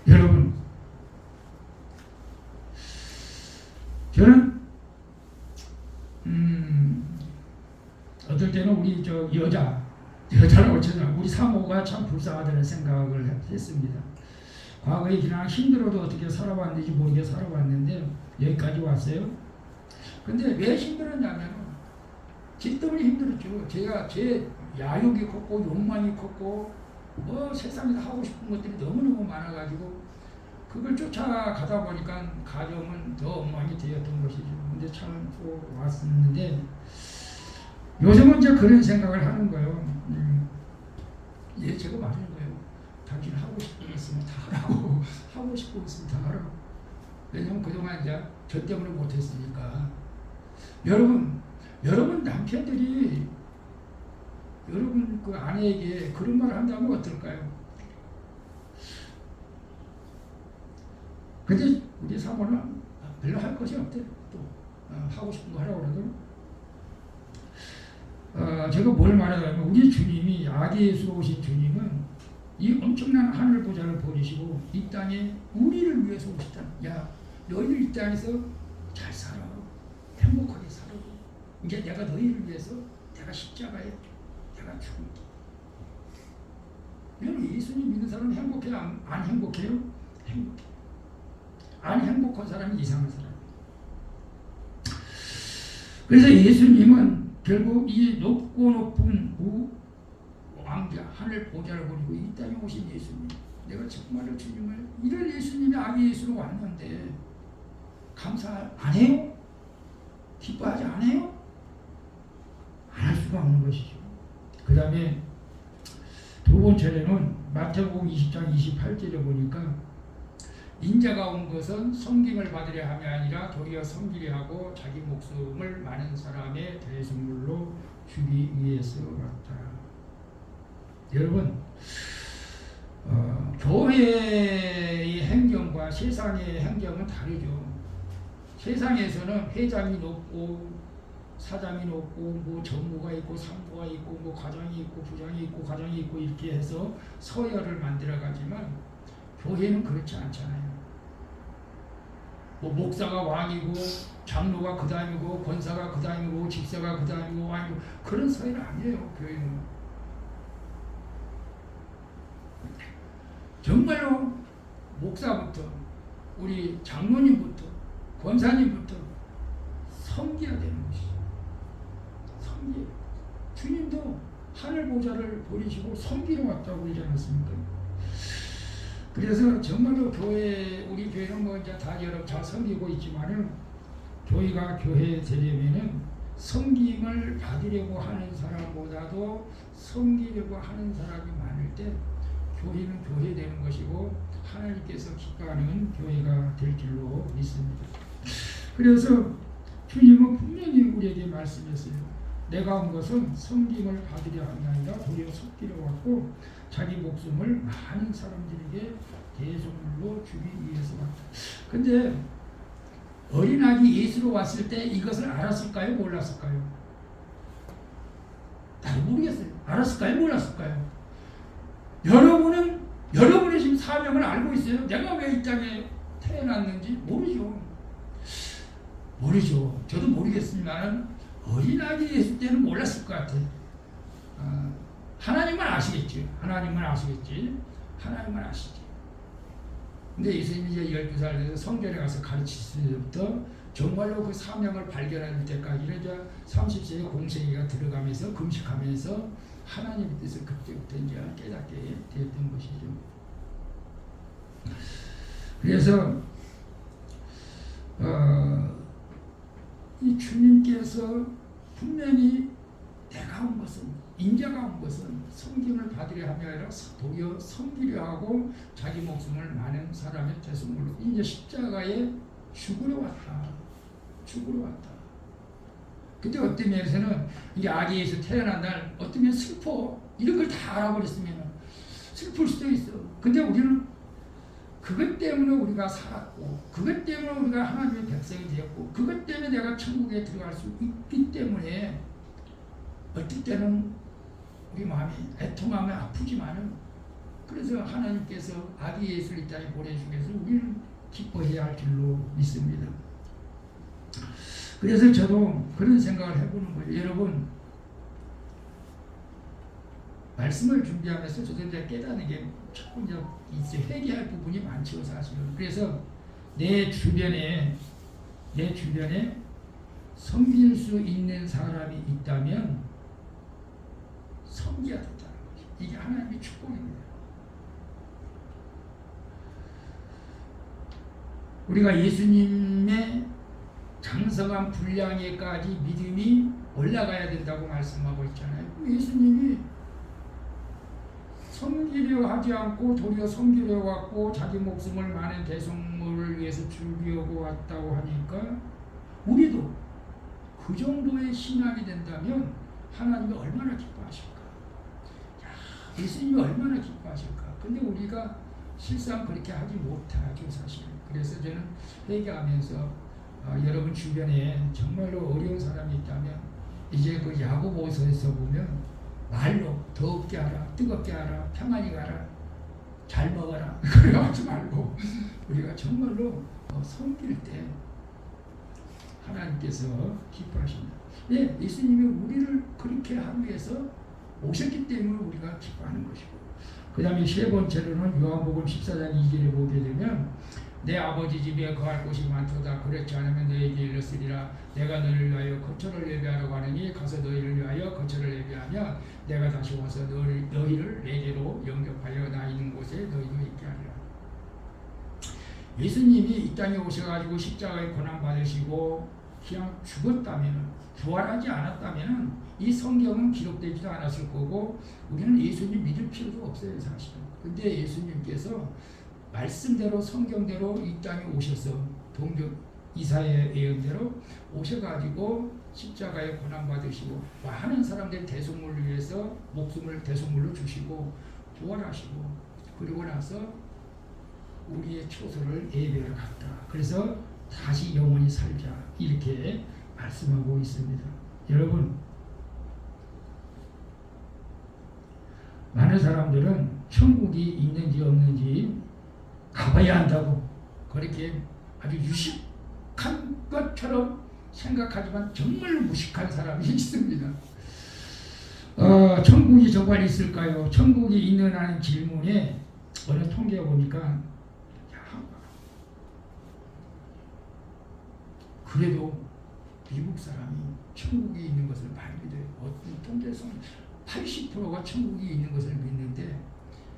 여러분, 저는 어떨 때는 우리 여자라고 쳐요. 우리 사모가 참 불쌍하다는 생각을 했습니다. 과거에 그냥 힘들어도 어떻게 살아왔는지 모르게 살아왔는데 여기까지 왔어요. 근데 왜 힘들었냐면 지 때문에 힘들었죠. 제 야욕이 컸고 욕망이 컸고 세상에서 하고 싶은 것들이 너무너무 많아가지고 그걸 쫓아가다 보니까 가정은 더 엉망이 되었던 것이죠. 근데 참고 왔었는데 요즘은 이제 그런 생각을 하는 거예요. 제가 말하는 거예요. 당신 하고 싶은 거 있으면 다 하라고. 하고 싶은 거 있으면 다 하라고. 왜냐면 그동안 이제 저 때문에 못했으니까. 여러분 남편들이 여러분 그 아내에게 그런 말을 한다면 어떨까요? 근데 우리 사모는 별로 할 것이 없대. 또 하고 싶은 거 하라고 그러더라고요. 제가 뭘 말하냐면 우리 주님이 아기 예수로 오신 주님은 이 엄청난 하늘 보좌를 버리시고 이 땅에 우리를 위해서 오셨다. 야, 너희들 이 땅에서 잘 살아. 행복하게 살아. 이제 내가 너희를 위해서 내가 십자가에 내가 죽을게. 여러분 예수님 믿는 사람은 행복해요? 안 행복해요? 행복해. 안 행복한 사람이 이상한 사람. 그래서 예수님은 결국 이 높고 높은 왕자 하늘 보좌를 버리고 이 땅에 오신 예수님, 내가 정말로 주님을 이런 예수님이 아기 예수로 왔는데 감사 안 해요? 기뻐하지 안 해요? 안 할 수가 없는 것이죠. 그 다음에 두 번째로는 마태복음 20장 28절에 보니까 인자가 온 것은 섬김을 받으려 함이 아니라 도리어 섬기려 하고 자기 목숨을 많은 사람의 대속물로 주기 위해서 왔다. 여러분, 교회의 행정과 세상의 행정은 다르죠. 세상에서는 회장이 높고 사장이 높고 뭐 전무가 있고 상무가 있고 뭐 과장이 있고 부장이 있고 과장이 있고 이렇게 해서 서열을 만들어 가지만 교회는 그렇지 않잖아요. 뭐 목사가 왕이고 장로가 그 다음이고 권사가 그 다음이고 집사가 그 다음이고 왕이고 그런 서열 아니에요. 교회는 정말로 목사부터 우리 장로님부터 권사님부터 섬겨야 되는 것이죠. 섬겨. 주님도 하늘 보좌를 버리시고 섬기러 왔다고 그러지 않았습니까? 그래서 정말로 우리 교회는 뭐 이제 다 여러 잘 섬기고 있지만은 교회가 교회 되려면은 섬김을 받으려고 하는 사람보다도 섬기려고 하는 사람이 많을 때 교회는 교회 되는 것이고 하나님께서 기뻐하는 교회가 될 줄로 믿습니다. 그래서 주님은 분명히 우리에게 말씀했어요. 내가 온 것은 섬김을 받으려 한 게 아니라 도리어 속기려 왔고 자기 목숨을 많은 사람들에게 대속물로 주기 위해서 왔다. 근데 어린아기 예수로 왔을 때 이것을 알았을까요? 몰랐을까요? 나도 모르겠어요. 알았을까요? 몰랐을까요? 여러분의 지금 사명을 알고 있어요? 내가 왜 이 땅에 태어났는지 모르죠. 저도 모르겠습니다만 어린아기 예수 때는 몰랐을 것 같아요. 하나님은 아시겠지. 하나님은 아시지. 근데 예수님이 이제 12살 돼서 성전에 가서 가르치실 때부터 정말로 그 사명을 발견할 때까지는 이제 30세의 공생애가 들어가면서 금식하면서 하나님의 뜻을 그때부터 이제 깨닫게 되었던 것이죠. 그래서 이 주님께서 분명히 내가 온 것은 인자가 온 것은 섬김을 받으려 함이 아니라 도리어 섬기려 하고 자기 목숨을 많은 사람의 대속물로 이제 십자가에 죽으러 왔다. 근데 어떤 면에서는 이게 아기에서 태어난 날 어떤 면 슬퍼 이런 걸 다 알아버렸으면 슬플 수도 있어. 근데 우리는 그것 때문에 우리가 살았고 그것 때문에 우리가 하나님의 백성이 되었고 그것 때문에 내가 천국에 들어갈 수 있기 때문에 어떨 때는 우리 마음이 애통하며 아프지만은 그래서 하나님께서 아기 예수를 이 땅에 보내주기 위해서 우리는 기뻐해야 할 줄로 믿습니다. 그래서 저도 그런 생각을 해보는 거예요. 여러분 말씀을 준비하면서 저도 이제 깨닫는 게 조금 이제 회개할 부분이 많죠 사실은. 그래서 내 주변에 섬길 수 있는 사람이 있다면 섬겨야 된다는 거죠. 이게 하나님의 축복입니다. 우리가 예수님의 장성한 분량에까지 믿음이 올라가야 된다고 말씀하고 있잖아요. 예수님이 섬기려 하지 않고 도리어 섬기려 왔고 자기 목숨을 많은 대속물을 위해서 준비하고 왔다고 하니까 우리도 그 정도의 신앙이 된다면 하나님이 얼마나 기뻐하실까? 예수님이 얼마나 기뻐하실까? 근데 우리가 실상 그렇게 하지 못하죠 사실. 그래서 저는 회개하면서 여러분 주변에 정말로 어려운 사람이 있다면 이제 그 야고보서에서 보면 말로 더럽게 하라, 뜨겁게 하라, 평안히 가라, 잘 먹어라 그래 하지 말고 우리가 정말로 섬길 때 하나님께서 기뻐하십니다. 네, 예수님이 우리를 그렇게 하기 위해서 오셨기 때문에 우리가 기뻐하는 것이고 그 다음에 세 번째로는 요한복음 14장 2절에 보게 되면 내 아버지 집에 거할 곳이 많도다. 그렇지 않으면 너에게 이르시리라. 내가 너희를 위하여 거처를 예비하러 가느니 가서 너희를 위하여 거처를 예비하며 내가 다시 와서 너희를 내게로 영접하여 나 있는 곳에 너희도 있게 하리라. 예수님이 이 땅에 오셔가지고 십자가에 고난받으시고 그냥 죽었다면 부활하지 않았다면 이 성경은 기록되지도 않았을 거고 우리는 예수님 믿을 필요도 없어요 사실은. 근데 예수님께서 말씀대로 성경대로 이 땅에 오셔서 동경 이사야의 예언대로 오셔가지고 십자가에 고난받으시고 많은 사람들의 대속물을 위해서 목숨을 대속물로 주시고 부활하시고 그리고 나서 우리의 초소를 예배하러 갔다. 그래서 다시 영원히 살자 이렇게 말씀하고 있습니다. 여러분 많은 사람들은 천국이 있는지 없는지 가봐야 한다고 그렇게 아주 유식한 것처럼 생각하지만 정말로 무식한 사람이 있습니다. 천국이 정말 있을까요? 천국이 있느냐는 질문에 어느 통계에 보니까 그래도 미국 사람이 천국이 있는 것을 많이 믿어요. 어떤 통계에서는 80%가 천국이 있는 것을 믿는데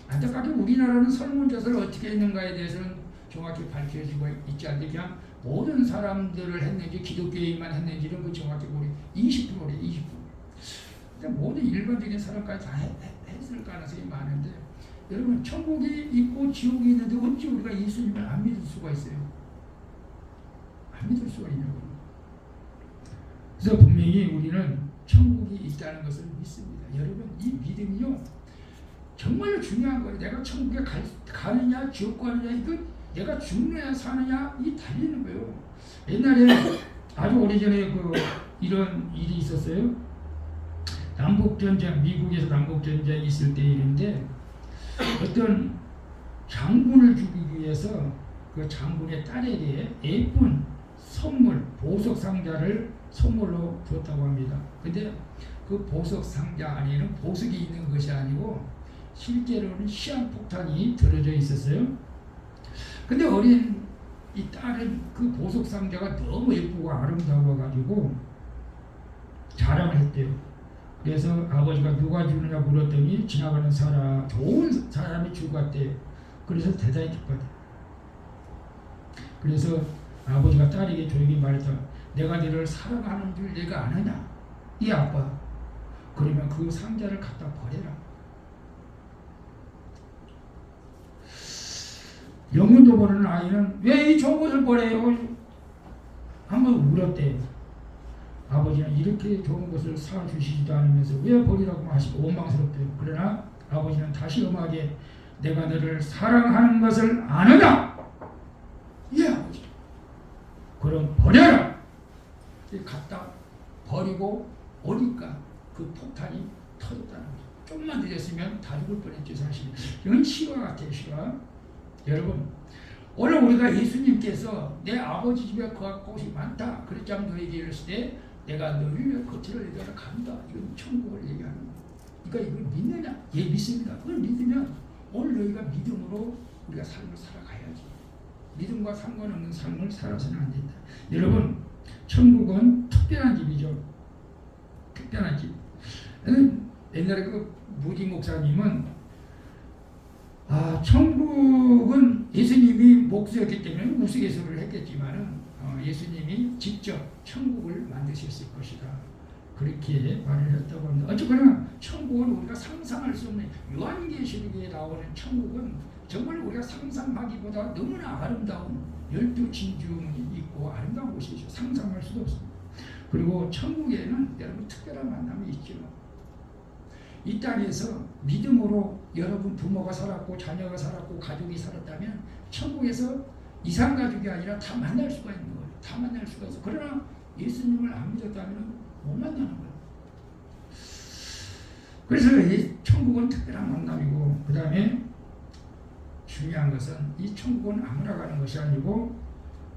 안타깝게 우리나라는 설문조사를 어떻게 했는가에 대해서는 정확히 밝혀지고 있지 않는데 그냥 모든 사람들을 했는지 기독교인만 했는지는 그 정확히 우리 20%래 20%. 근데 모든 일반적인 사람까지 다 했을 가능성이 많은데 여러분 천국이 있고 지옥이 있는데 어찌 우리가 예수님을 안 믿을 수가 있어요? 안 믿을 수가 있냐고. 그래서 분명히 우리는 천국이 있다는 것을 믿습니다. 여러분, 이 믿음이요 정말로 중요한 거예요. 내가 천국에 가느냐 지옥 가느냐 이거 내가 죽느냐 사느냐 이 달리는 거예요. 옛날에 아주 오래전에 이런 일이 있었어요. 남북전쟁, 미국에서 남북전쟁이 있을 때 일인데 어떤 장군을 죽이기 위해서 그 장군의 딸에게 예쁜 선물, 보석 상자를 선물로 줬다고 합니다. 근데 그 보석 상자 안에는 보석이 있는 것이 아니고 실제로는 시한폭탄이 들어져 있었어요. 근데 어린 이 딸은 그 보석 상자가 너무 예쁘고 아름다워가지고 자랑을 했대요. 그래서 아버지가 누가 주느냐 물었더니 지나가는 사람, 좋은 사람이 주고 갔대요. 그래서 대단히 기뻤대요. 그래서 아버지가 딸에게 조용히 말했다. 내가 너를 사랑하는 줄 내가 아느냐? 이 아빠. 그러면 그 상자를 갖다 버려라. 영문도 모르는 아이는 왜 이 좋은 것을 버려요? 한번 울었대요. 아버지는 이렇게 좋은 것을 사주시지도 않으면서 왜 버리라고 하시고 원망스럽대요. 그러나 아버지는 다시 엄하게 내가 너를 사랑하는 것을 아느냐? 예 아버지. 그럼 버려라. 갖다 버리고 오니까 그 폭탄이 터졌다는 거죠. 조금만 늦었으면 다 죽을 뻔했죠 사실. 이건 실화 같아요 실화. 여러분 오늘 우리가 예수님께서 내 아버지 집에 거할 곳이 많다 그랬자면 너에게 이랬을 때 내가 너를 위해 거칠을 얘기하러 간다. 이건 천국을 얘기하는 거야. 그러니까 이걸 믿느냐? 예 믿습니다. 그걸 믿으면 오늘 너희가 믿음으로 우리가 삶을 살아가야지. 믿음과 상관없는 삶을 살아서는 안 된다. 여러분 천국은 특별한 집이죠. 특별한 집. 옛날에 그 무지 목사님은 천국은 예수님이 목수였기 때문에 우스갯소리를 했겠지만은 예수님이 직접 천국을 만드셨을 것이다. 그렇게 말을 했다고 합니다. 어쨌거나 천국은 우리가 상상할 수 없는 요한계시록에 나오는 천국은 정말 우리가 상상하기보다 너무나 아름다운 12진주문이 있고 아름다운 곳이죠. 상상할 수도 없습니다. 그리고 천국에는 여러분 특별한 만남이 있죠. 이 땅에서 믿음으로 여러분 부모가 살았고 자녀가 살았고 가족이 살았다면 천국에서 이상가족이 아니라 다 만날 수가 있는 거예요. 다 만날 수가 있어. 그러나 예수님을 안 믿었다면 못 만나는 거예요. 그래서 이 천국은 특별한 만남이고 그 다음에 중요한 것은 이 천국은 아무나 가는 것이 아니고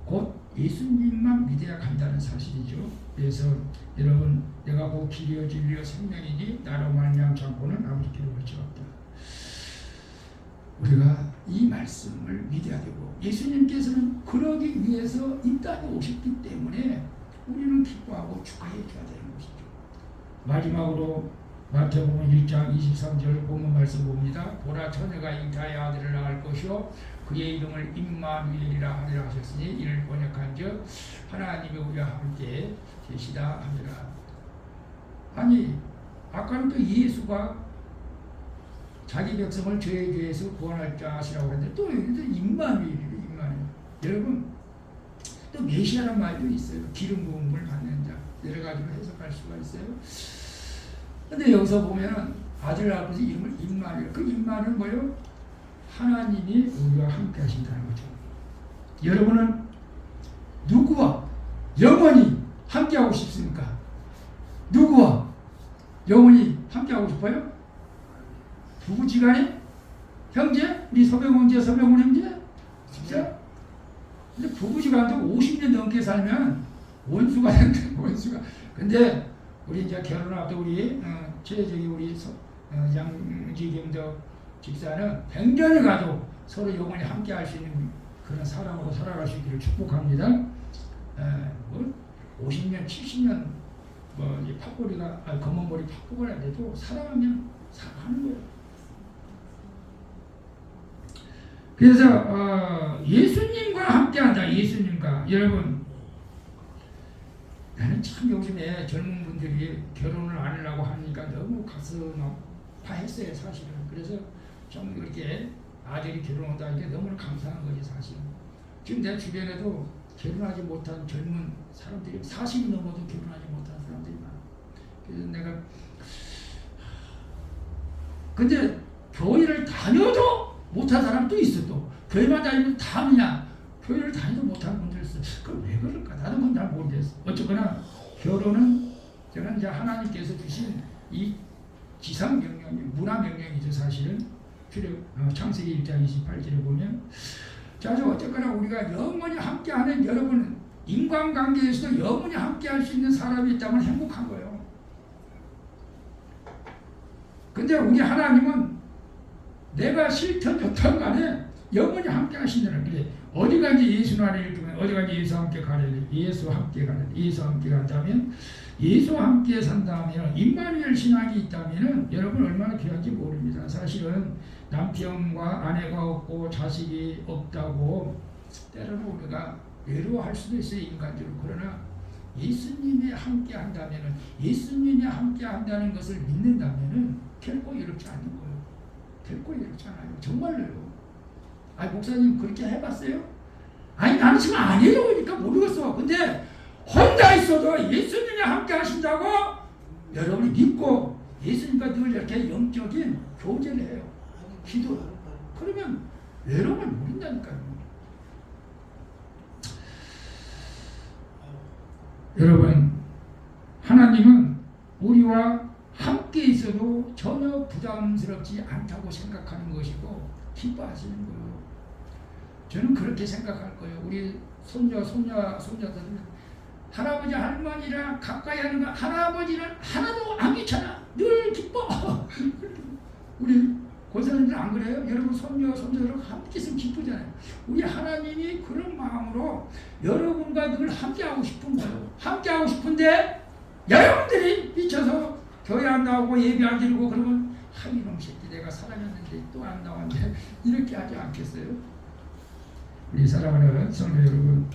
곧 예수님만 믿어야 간다는 사실이죠. 그래서 여러분 내가 곧 길이요 진리요 생명이니 나로 말미암지 않고는 아버지께로 올 수 없다. 우리가 이 말씀을 믿어야 되고 예수님께서는 그러기 위해서 이 땅에 오셨기 때문에 우리는 기뻐하고 축하해줘야 되는 것이죠. 마지막으로 마태복음 1장 23절 본문 말씀 봅니다. 보라 처녀가 잉타의 아들을 낳을 것이요 그의 이름을 임마누엘이라 하리라 하셨으니 이를 번역한즉 하나님이 우리와 함께 계시다 하니라. 아니 아까는 또 예수가 자기 백성을 죄의 죄에서 구원할 자시라고 했는데 또 여기서 임마누엘이에요. 임마누엘. 여러분 또 메시아란 말도 있어요. 기름 부음을 받는 자. 여러 가지로 해석할 수가 있어요. 근데 여기서 보면 아들 낳고서 이름을 임마누엘. 그 임마누엘은 뭐예요? 하나님이 우리와 함께 하신다는 거죠. 여러분은 누구와 영원히 함께하고 싶습니까? 누구와 영원히 함께하고 싶어요? 부부지간에? 형제? 우리 서병훈 형제? 진짜? 근데 부부지간도 50년 넘게 살면 원수가 된다. 원수가. 근데 우리 이제 결혼 앞두고 우리 우리 양지경덕 집사는 100년을 가도 서로 영원히 함께 할 수 있는 그런 사람으로 살아갈 수 있기를 축복합니다. 50년, 70년 팥뿌리가 검은 머리 팥뿌리가 돼도 사랑하면 사랑하는 거예요. 그래서 예수님과 함께한다. 예수님과. 여러분 나는 참 요즘에 젊은 분들이 결혼을 안 하려고 하니까 너무 가슴 아파했어요 사실은. 그래서 좀 이렇게 아들이 결혼한다는 게 너무 감사한 거지 사실. 지금 내 주변에도 결혼하지 못한 젊은 사람들이 40이 넘어도 결혼하지 못한 사람들이 많아. 그래서 내가 근데 교회를 다녀도 못한 사람도 있어. 또 교회만 다니면 다느냐, 교회를 다니도 못한 분들 있어. 그럼 왜 그럴까? 나도 그건 잘 모르겠어. 어쨌거나 결혼은 저는 이제 하나님께서 주신 이 지상 명령이 문화 명령이죠. 사실은 창세기 1장 28절에 보면 자, 어쨌거나 우리가 영원히 함께하는 여러분 인간관계에서도 영원히 함께할 수 있는 사람이 있다면 행복한 거예요. 근데 우리 하나님은 내가 싫든 좋든 간에 영원히 함께 하신다는 그래. 어디가 이제 예수 나라를 주면 어디가 이제 예수와 함께 가려 예수와 함께 가려 예수와 함께 간다면 예수와 함께 산다면 임마누엘 신학이 있다면 여러분 얼마나 귀한지 모릅니다. 사실은 남편과 아내가 없고 자식이 없다고 때로는 우리가 외로워할 수도 있어요. 인간적으로. 그러나 예수님이 함께 한다면 예수님이 함께 한다는 것을 믿는다면 결코 이렇지 않는 거예요. 결코 이렇지 않아요. 정말로요. 아니 목사님 그렇게 해봤어요? 아니 나는 지금 안 해보니까 모르겠어. 근데 혼자 있어도 예수님이 함께 하신다고 여러분이 믿고 예수님과 늘 이렇게 영적인 교제를 해요. 기도. 그러면 외로움을 모른다니까요. 여러분 하나님은 우리와 함께 있어도 전혀 부담스럽지 않다고 생각하는 것이고 기뻐하시는 거예요. 저는 그렇게 생각할 거예요. 우리 손자들 할아버지 할머니랑 가까이 하는 거 할아버지는 하나도 안 귀찮아. 늘 기뻐. 우리 권사님들 안 그래요? 여러분 손자들하고 함께 있으면 기쁘잖아요. 우리 하나님이 그런 마음으로 여러분과 늘 함께하고 싶은 거예요. 함께하고 싶은데 여러분들이 미쳐서 교회 안 나오고 예배 안 드리고 그러면 이놈 새끼 내가 사랑했는데 또 안 나왔는데 이렇게 하지 않겠어요? 우리 사랑하는 성도 여러분,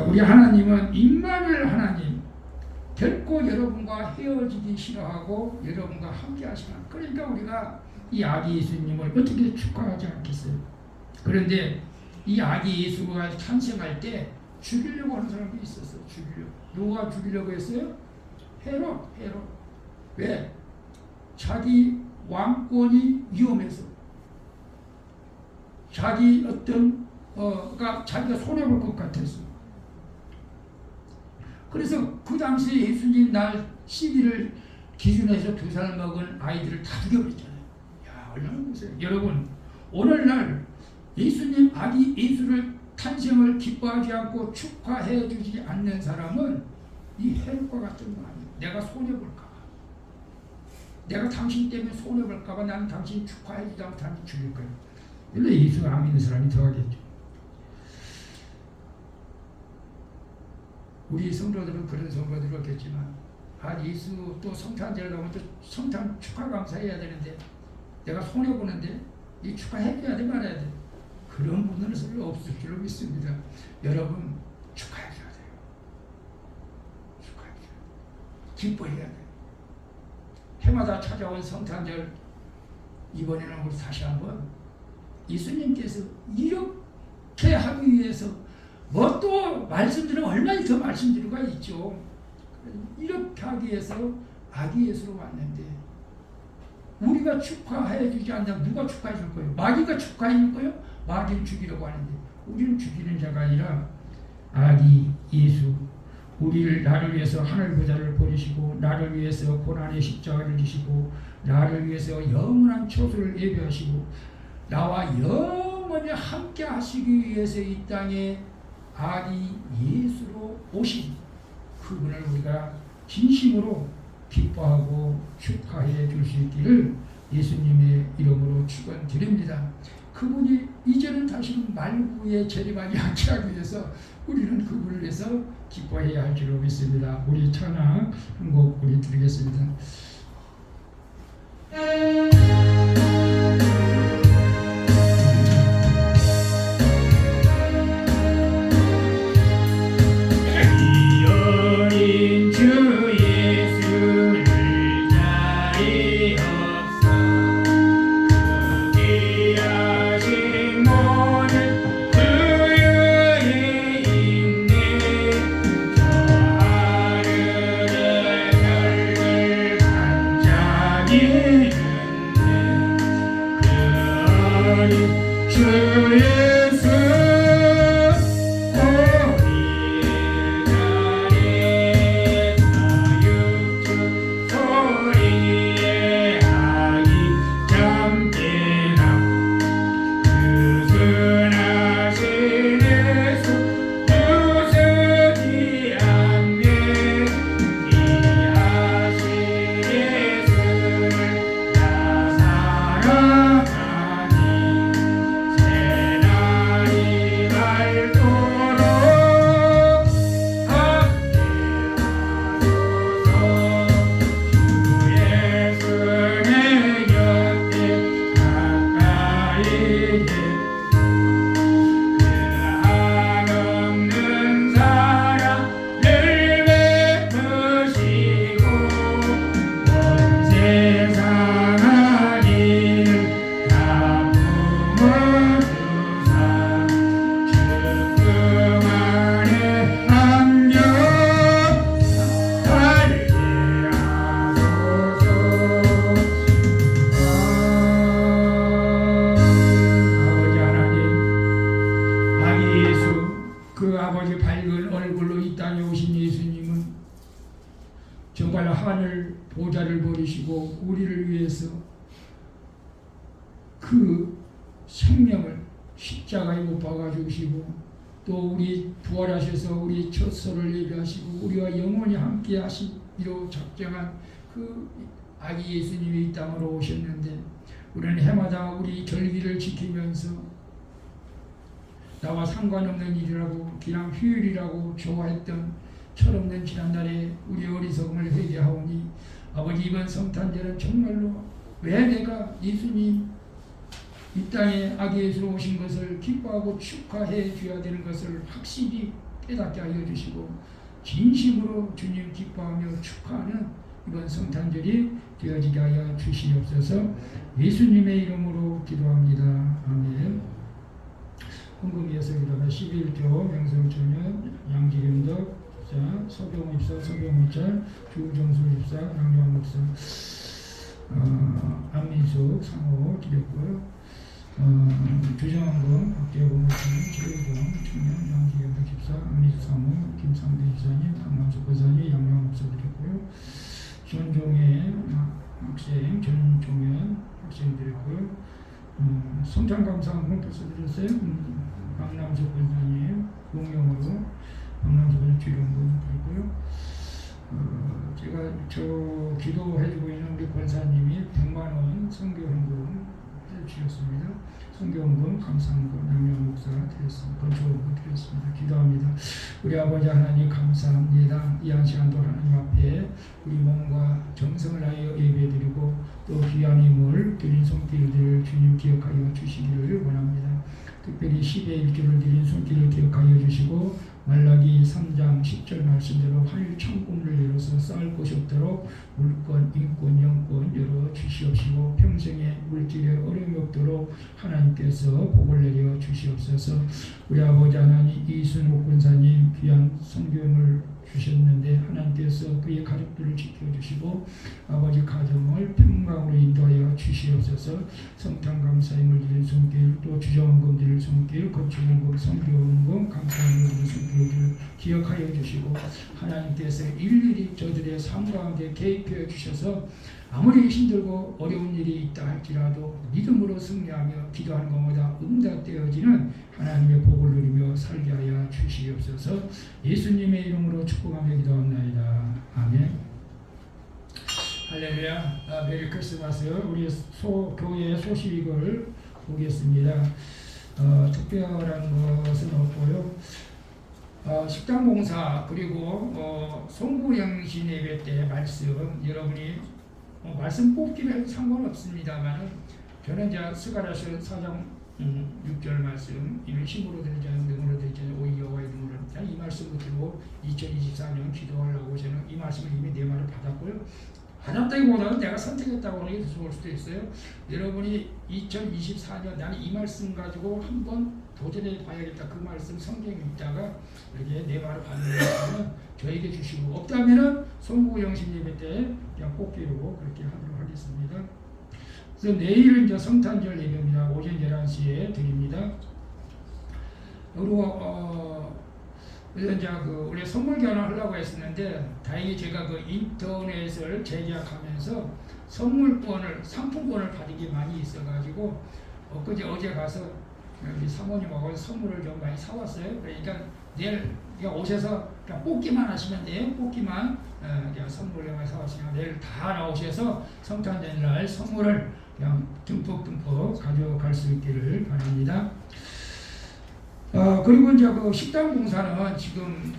우리 하나님은 임마누엘 하나님, 결코 여러분과 헤어지기 싫어하고 여러분과 함께 하시나. 그러니까 우리가 이 아기 예수님을 어떻게 축하하지 않겠어요? 그런데 이 아기 예수가 탄생할 때 죽이려고 하는 사람이 있었어요. 죽이려고. 누가 죽이려고 했어요? 헤롯. 왜? 자기 왕권이 위험해서. 자기 자기가 손해볼 것 같았어. 그래서 그 당시에 예수님 날 시기를 기준해서 2살 먹은 아이들을 다 죽여버렸잖아요. 야, 얼마나 보세요. 여러분, 오늘날 예수님 아기 예수를 탄생을 기뻐하지 않고 축하해 주지 않는 사람은 이 헤롯과 같은 거 아니에요. 내가 손해볼까봐. 내가 당신 때문에 손해볼까봐 나는 당신 축하해 주지 않고 당신 죽일 거예요. 원래 예수가 안 믿는 사람이 더 하겠죠. 우리 성도들은 그런 성도들이 없겠지만 예수 또 성탄절 가면 또 성탄 축하 감사해야 되는데 내가 손해보는데 이 축하해줘야 돼 말아야 돼. 그런 분들은 별로 없을 줄로 믿습니다. 여러분 축하해줘야 돼요. 축하해줘야 돼요. 기뻐해야 돼요. 해마다 찾아온 성탄절 이번에는 우리 다시 한번 예수님께서 이렇게 하기 위해서 뭐 또 말씀드리면 얼마나 더 말씀드리고가 있죠. 이렇게 하기 위해서 아기 예수로 왔는데 우리가 축하해 주지 않는다면 누가 축하해 줄 거예요? 마귀가 축하해 줄 거예요? 마귀를 죽이려고 하는데 우리는 죽이는 자가 아니라 아기 예수, 나를 위해서 하늘보좌를 버리시고 나를 위해서 고난의 십자가를 지시고 나를 위해서 영원한 초소를 예배하시고 나와 영원히 함께 하시기 위해서 이 땅에 아기 예수로 오신 그분을 우리가 진심으로 기뻐하고 축하해 줄 수 있기를 예수님의 이름으로 축원드립니다. 그분이 이제는 다시는 말구에 재림하지 않게 하기 위해서 우리는 그분을 위해서 기뻐해야 할 줄로 믿습니다. 우리 찬양 한 곡 우리 드리겠습니다. 정말 하늘 보좌를 버리시고 우리를 위해서 그 생명을 십자가에 못 박아 주시고 또 우리 부활하셔서 우리 첫 소를 예비하시고 우리와 영원히 함께 하시기로 작정한 그 아기 예수님이 이 땅으로 오셨는데 우리는 해마다 우리 절기를 지키면서 나와 상관없는 일이라고 그냥 휴일이라고 좋아했던 철없는 지난날에 우리 어리석음을 회개하오니 아버지 이번 성탄절은 정말로 왜 내가 예수님 이 땅에 아기 예수로 오신 것을 기뻐하고 축하해 줘야 되는 것을 확실히 깨닫게 하여 주시고 진심으로 주님 기뻐하며 축하하는 이번 성탄절이 되어지게 하여 주시옵소서. 예수님의 이름으로 기도합니다. 아멘. 헌금이어서기도하며 11조 명성초년 양지겸덕 서병호 입사 서병호짤 주정수 입사 양요한 목사 안민숙 상호 기렸고요. 주정원금 박재호 목사님 최우정 청년 양지겸덕 집사 안민숙 상호 김상대 집사님 강남숙 권사님 양요한 목사 드렸고요. 전종의 학생 전종현 학생 드렸고요. 성찬감사한금 벌써 드렸어요. 강남숙 권사님 공용으로 강남숙을 주령금 드리고요. 제가 저 기도해주고 있는 우리 권사님이 100만원 성교헌금 해주셨습니다. 성교헌금 감사헌금 양양 목사 드렸습니다. 건축헌금 드렸습니다. 기도합니다. 우리 아버지 하나님 감사합니다. 이 한 시간도 하나님 앞에 우리 몸과 정성을 하여 예배드리고 또 귀한 힘을 드린 손길들 주님 기억하여 주시기를 원합니다. 특별히 10의 1조를 드린 손길을 기억하여 주시고 말라기 3장 10절 말씀대로 하늘 창문을 열어서 쌓을 곳이 없도록 물권, 인권, 영권 열어 주시옵시고 평생에 물질에 어려움이 없도록 하나님께서 복을 내려 주시옵소서. 우리 아버지 하나님 이순옥 권사님 귀한 선교임을 주셨는데 하나님께서 그의 가족들을 지켜주시고 아버지 가정을 평강으로 인도하여 주시옵소서. 성탄감사임을 드린 손길 또 주정원금 드릴 손길 건축원금 성교원금 감사함을 드린 손길을 기억하여 주시고 하나님께서 일일이 저들의 삶 가운데 개입해 주셔서 아무리 힘들고 어려운 일이 있다 할지라도 믿음으로 승리하며 기도하는 것보다 응답되어지는 하나님의 복을 누리며 살게 하여 주시옵소서. 예수님의 이름으로 축복하며 기도합나이다. 아멘. 할렐루야. 메리 크리스마스. 우리 교회의 소식을 보겠습니다. 특별한 것은 없고요. 식당봉사 그리고 송구영신 예배 때 말씀 여러분이 말씀 뽑기는 상관없습니다만 저는 이제 스가랴서 4장 6절 말씀 이는 힘으로 되는 자는 능으로 되는 자는 오직 여호와의 능으로 이 말씀 붙들고 2024년 기도하려고 저는 이 말씀을 이미 내 말을 받았고요. 받았다기보다는 내가 선택했다고 하는 게 더 좋을 수도 있어요. 여러분이 2024년 나는 이 말씀 가지고 한번 도전해 봐야겠다. 그 말씀 성경에 있다가 이렇게 내 말을 받는 것은 저에게 주시고 없다면은 송구영신 예배 때 그냥 뽑기로 그렇게 하도록 하겠습니다. 그래서 내일은 이제 성탄절 예배입니다. 오전 11시에 드립니다. 그리고 그래서 이제 원래 선물 교환을 하려고 했었는데 다행히 제가 인터넷을 재계약하면서 선물권을 상품권을 받은 게 많이 있어가지고 어제 가서 우리 사모님하고 선물을 좀 많이 사왔어요. 그러니까 내일 그냥 오셔서 그냥 뽑기만 하시면 돼요. 뽑기만 그냥 선물을 많이 사왔으니까 내일 다 나오셔서 성탄절 날 선물을 그냥 듬뿍 가져갈 수 있기를 바랍니다. 그리고 이제 식당 공사는 지금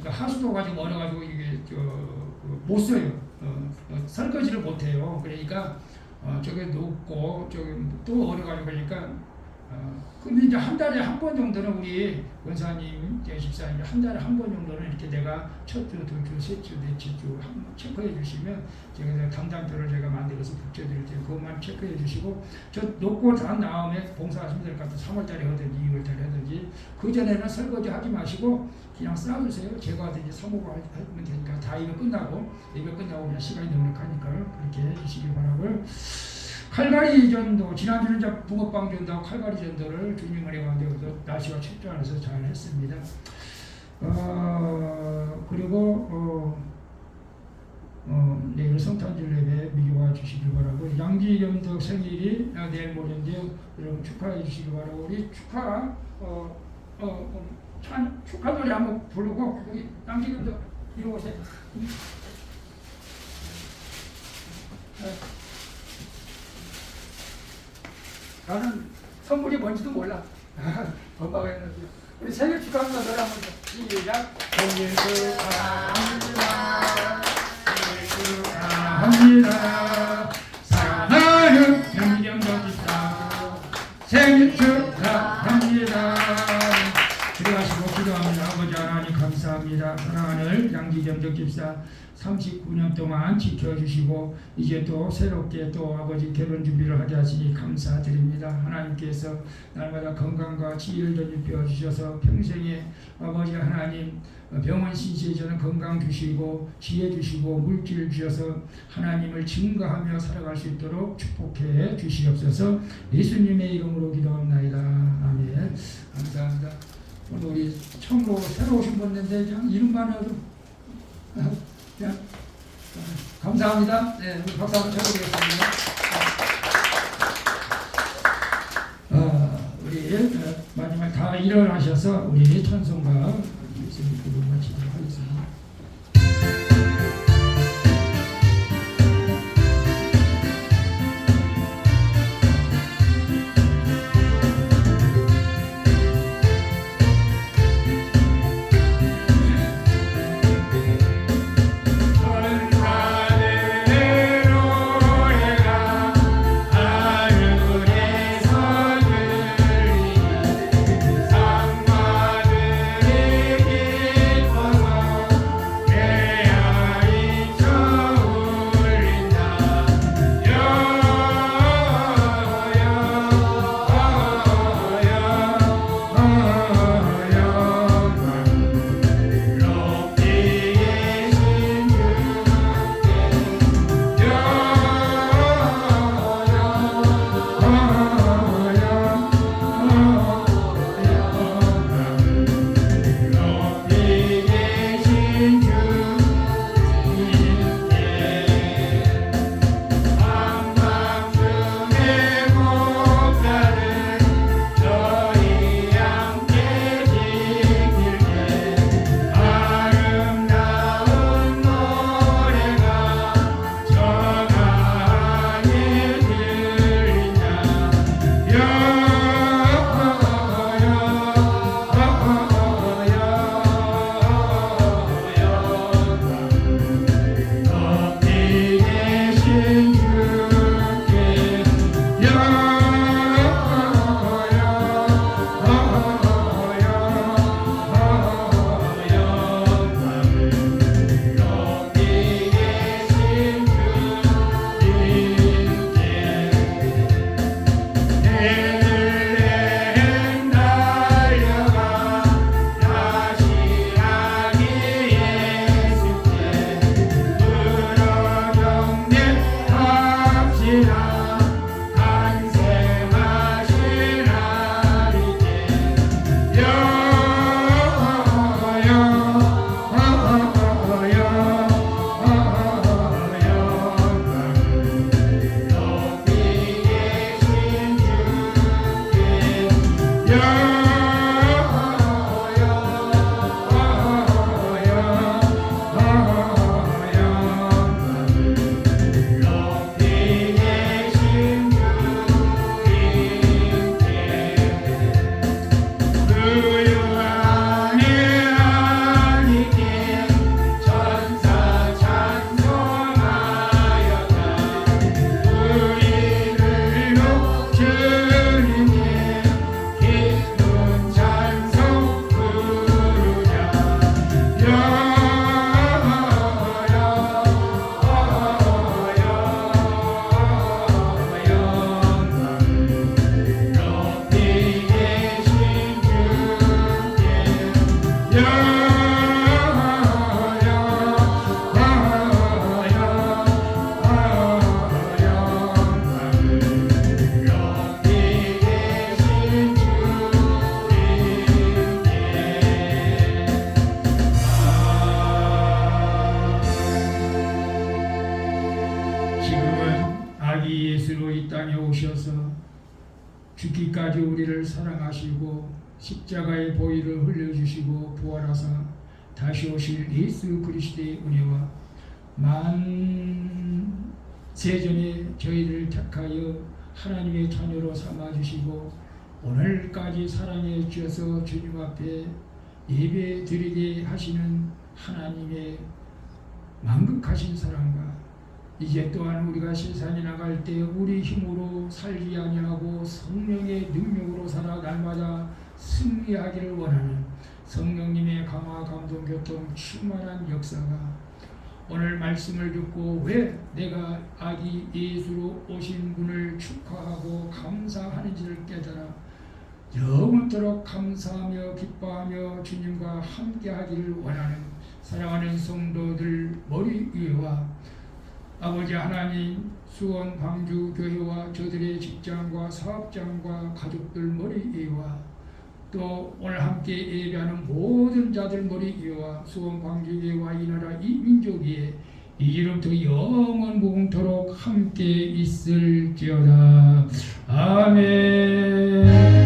하수도가 좀 얼어가지고 이게 못 써요. 설거지를 못 해요. 그러니까 저게 높고 저기 또 얼어가지고 그러니까 근데 이제 한 달에 한 번 정도는 우리 원사님, 집사님 한 달에 한 번 정도는 이렇게 내가 첫 주, 두 주, 세 주, 넷째 주 체크해 주시면 제가 담당표를 제가 만들어서 붙여드릴 테니 그것만 체크해 주시고 저 놓고 다 나오면 봉사하시면 될 것 같아요. 3월달에 하든지 2월달에 하든지 그 전에는 설거지 하지 마시고 그냥 쌓아주세요. 제가 하든지 사모가 하면 되니까 다 이거 끝나고 그냥 시간이 넉넉하니까 그렇게 해주시기 바라고요. 칼바리전도 지난주는 이제 붕어빵전도 칼바리전도를 주님을 해가지고 날씨가 춥지 않아서 잘 했습니다. 그리고 내일 성탄절 예배 미교와 주시길 바라고 양지겸덕 생일이 내일 모레인데 여러분 축하해 주시길 바라고 우리 축하 축하 노래 한번 부르고 우리 양지겸덕 이리 오세요. 나는 선물이 뭔지도 몰라. 엄마가 했는데 우리 생일 축하합니다. 노래 한번 시작. 생일 축하합니다. 생일 축하합니다. 사랑하는 양지겸덕 집사 생일 축하합니다. 기도하시고 기도합니다. 아버지 하나님 감사합니다. 사랑하는 양지겸덕 집사 39년 동안 지켜주시고 이제 또 새롭게 또 아버지 결혼 준비를 하게 하시니 감사드립니다. 하나님께서 날마다 건강과 지혜를 덧입혀 주셔서 평생에 아버지 하나님 병원 신세에서는 건강 주시고 지혜 주시고 물질 주셔서 하나님을 증거하며 살아갈 수 있도록 축복해 주시옵소서. 예수님의 이름으로 기도합나이다. 아멘. 감사합니다. 오늘 우리 처음으로 새로 오신 분인데 이름만 해도 감사합니다. 네, 우리 박수 한번 쳐드리겠습니다. 우리 마지막 다 일어나셔서 우리 찬송가 마치도록 하겠습니다. 아기 예수로 이 땅에 오셔서 죽기까지 우리를 사랑하시고 십자가의 보혈을 흘려주시고 부활하사 다시 오실 예수 그리스도의 은혜와 만세전에 저희를 택하여 하나님의 자녀로 삼아주시고 오늘까지 사랑해 주셔서 주님 앞에 예배 드리게 하시는 하나님의 만극하신 사랑과 이제 또한 우리가 세상에 나갈 때 우리 힘으로 살지 아니하고 성령의 능력으로 살아 날마다 승리하기를 원하는 성령님의 강화 감동 교통 충만한 역사가 오늘 말씀을 듣고 왜 내가 아기 예수로 오신 분을 축하하고 감사하는지를 깨달아 영원토록 감사하며 기뻐하며 주님과 함께하기를 원하는 사랑하는 성도들 머리 위와 아버지 하나님 수원 광주 교회와 저들의 직장과 사업장과 가족들 머리 위와 또 오늘 함께 예배하는 모든 자들 머리 위와 수원 광주 교회와 이 나라 이 민족 위에 이제부터 영원 무궁토록 함께 있을지어다. 아멘.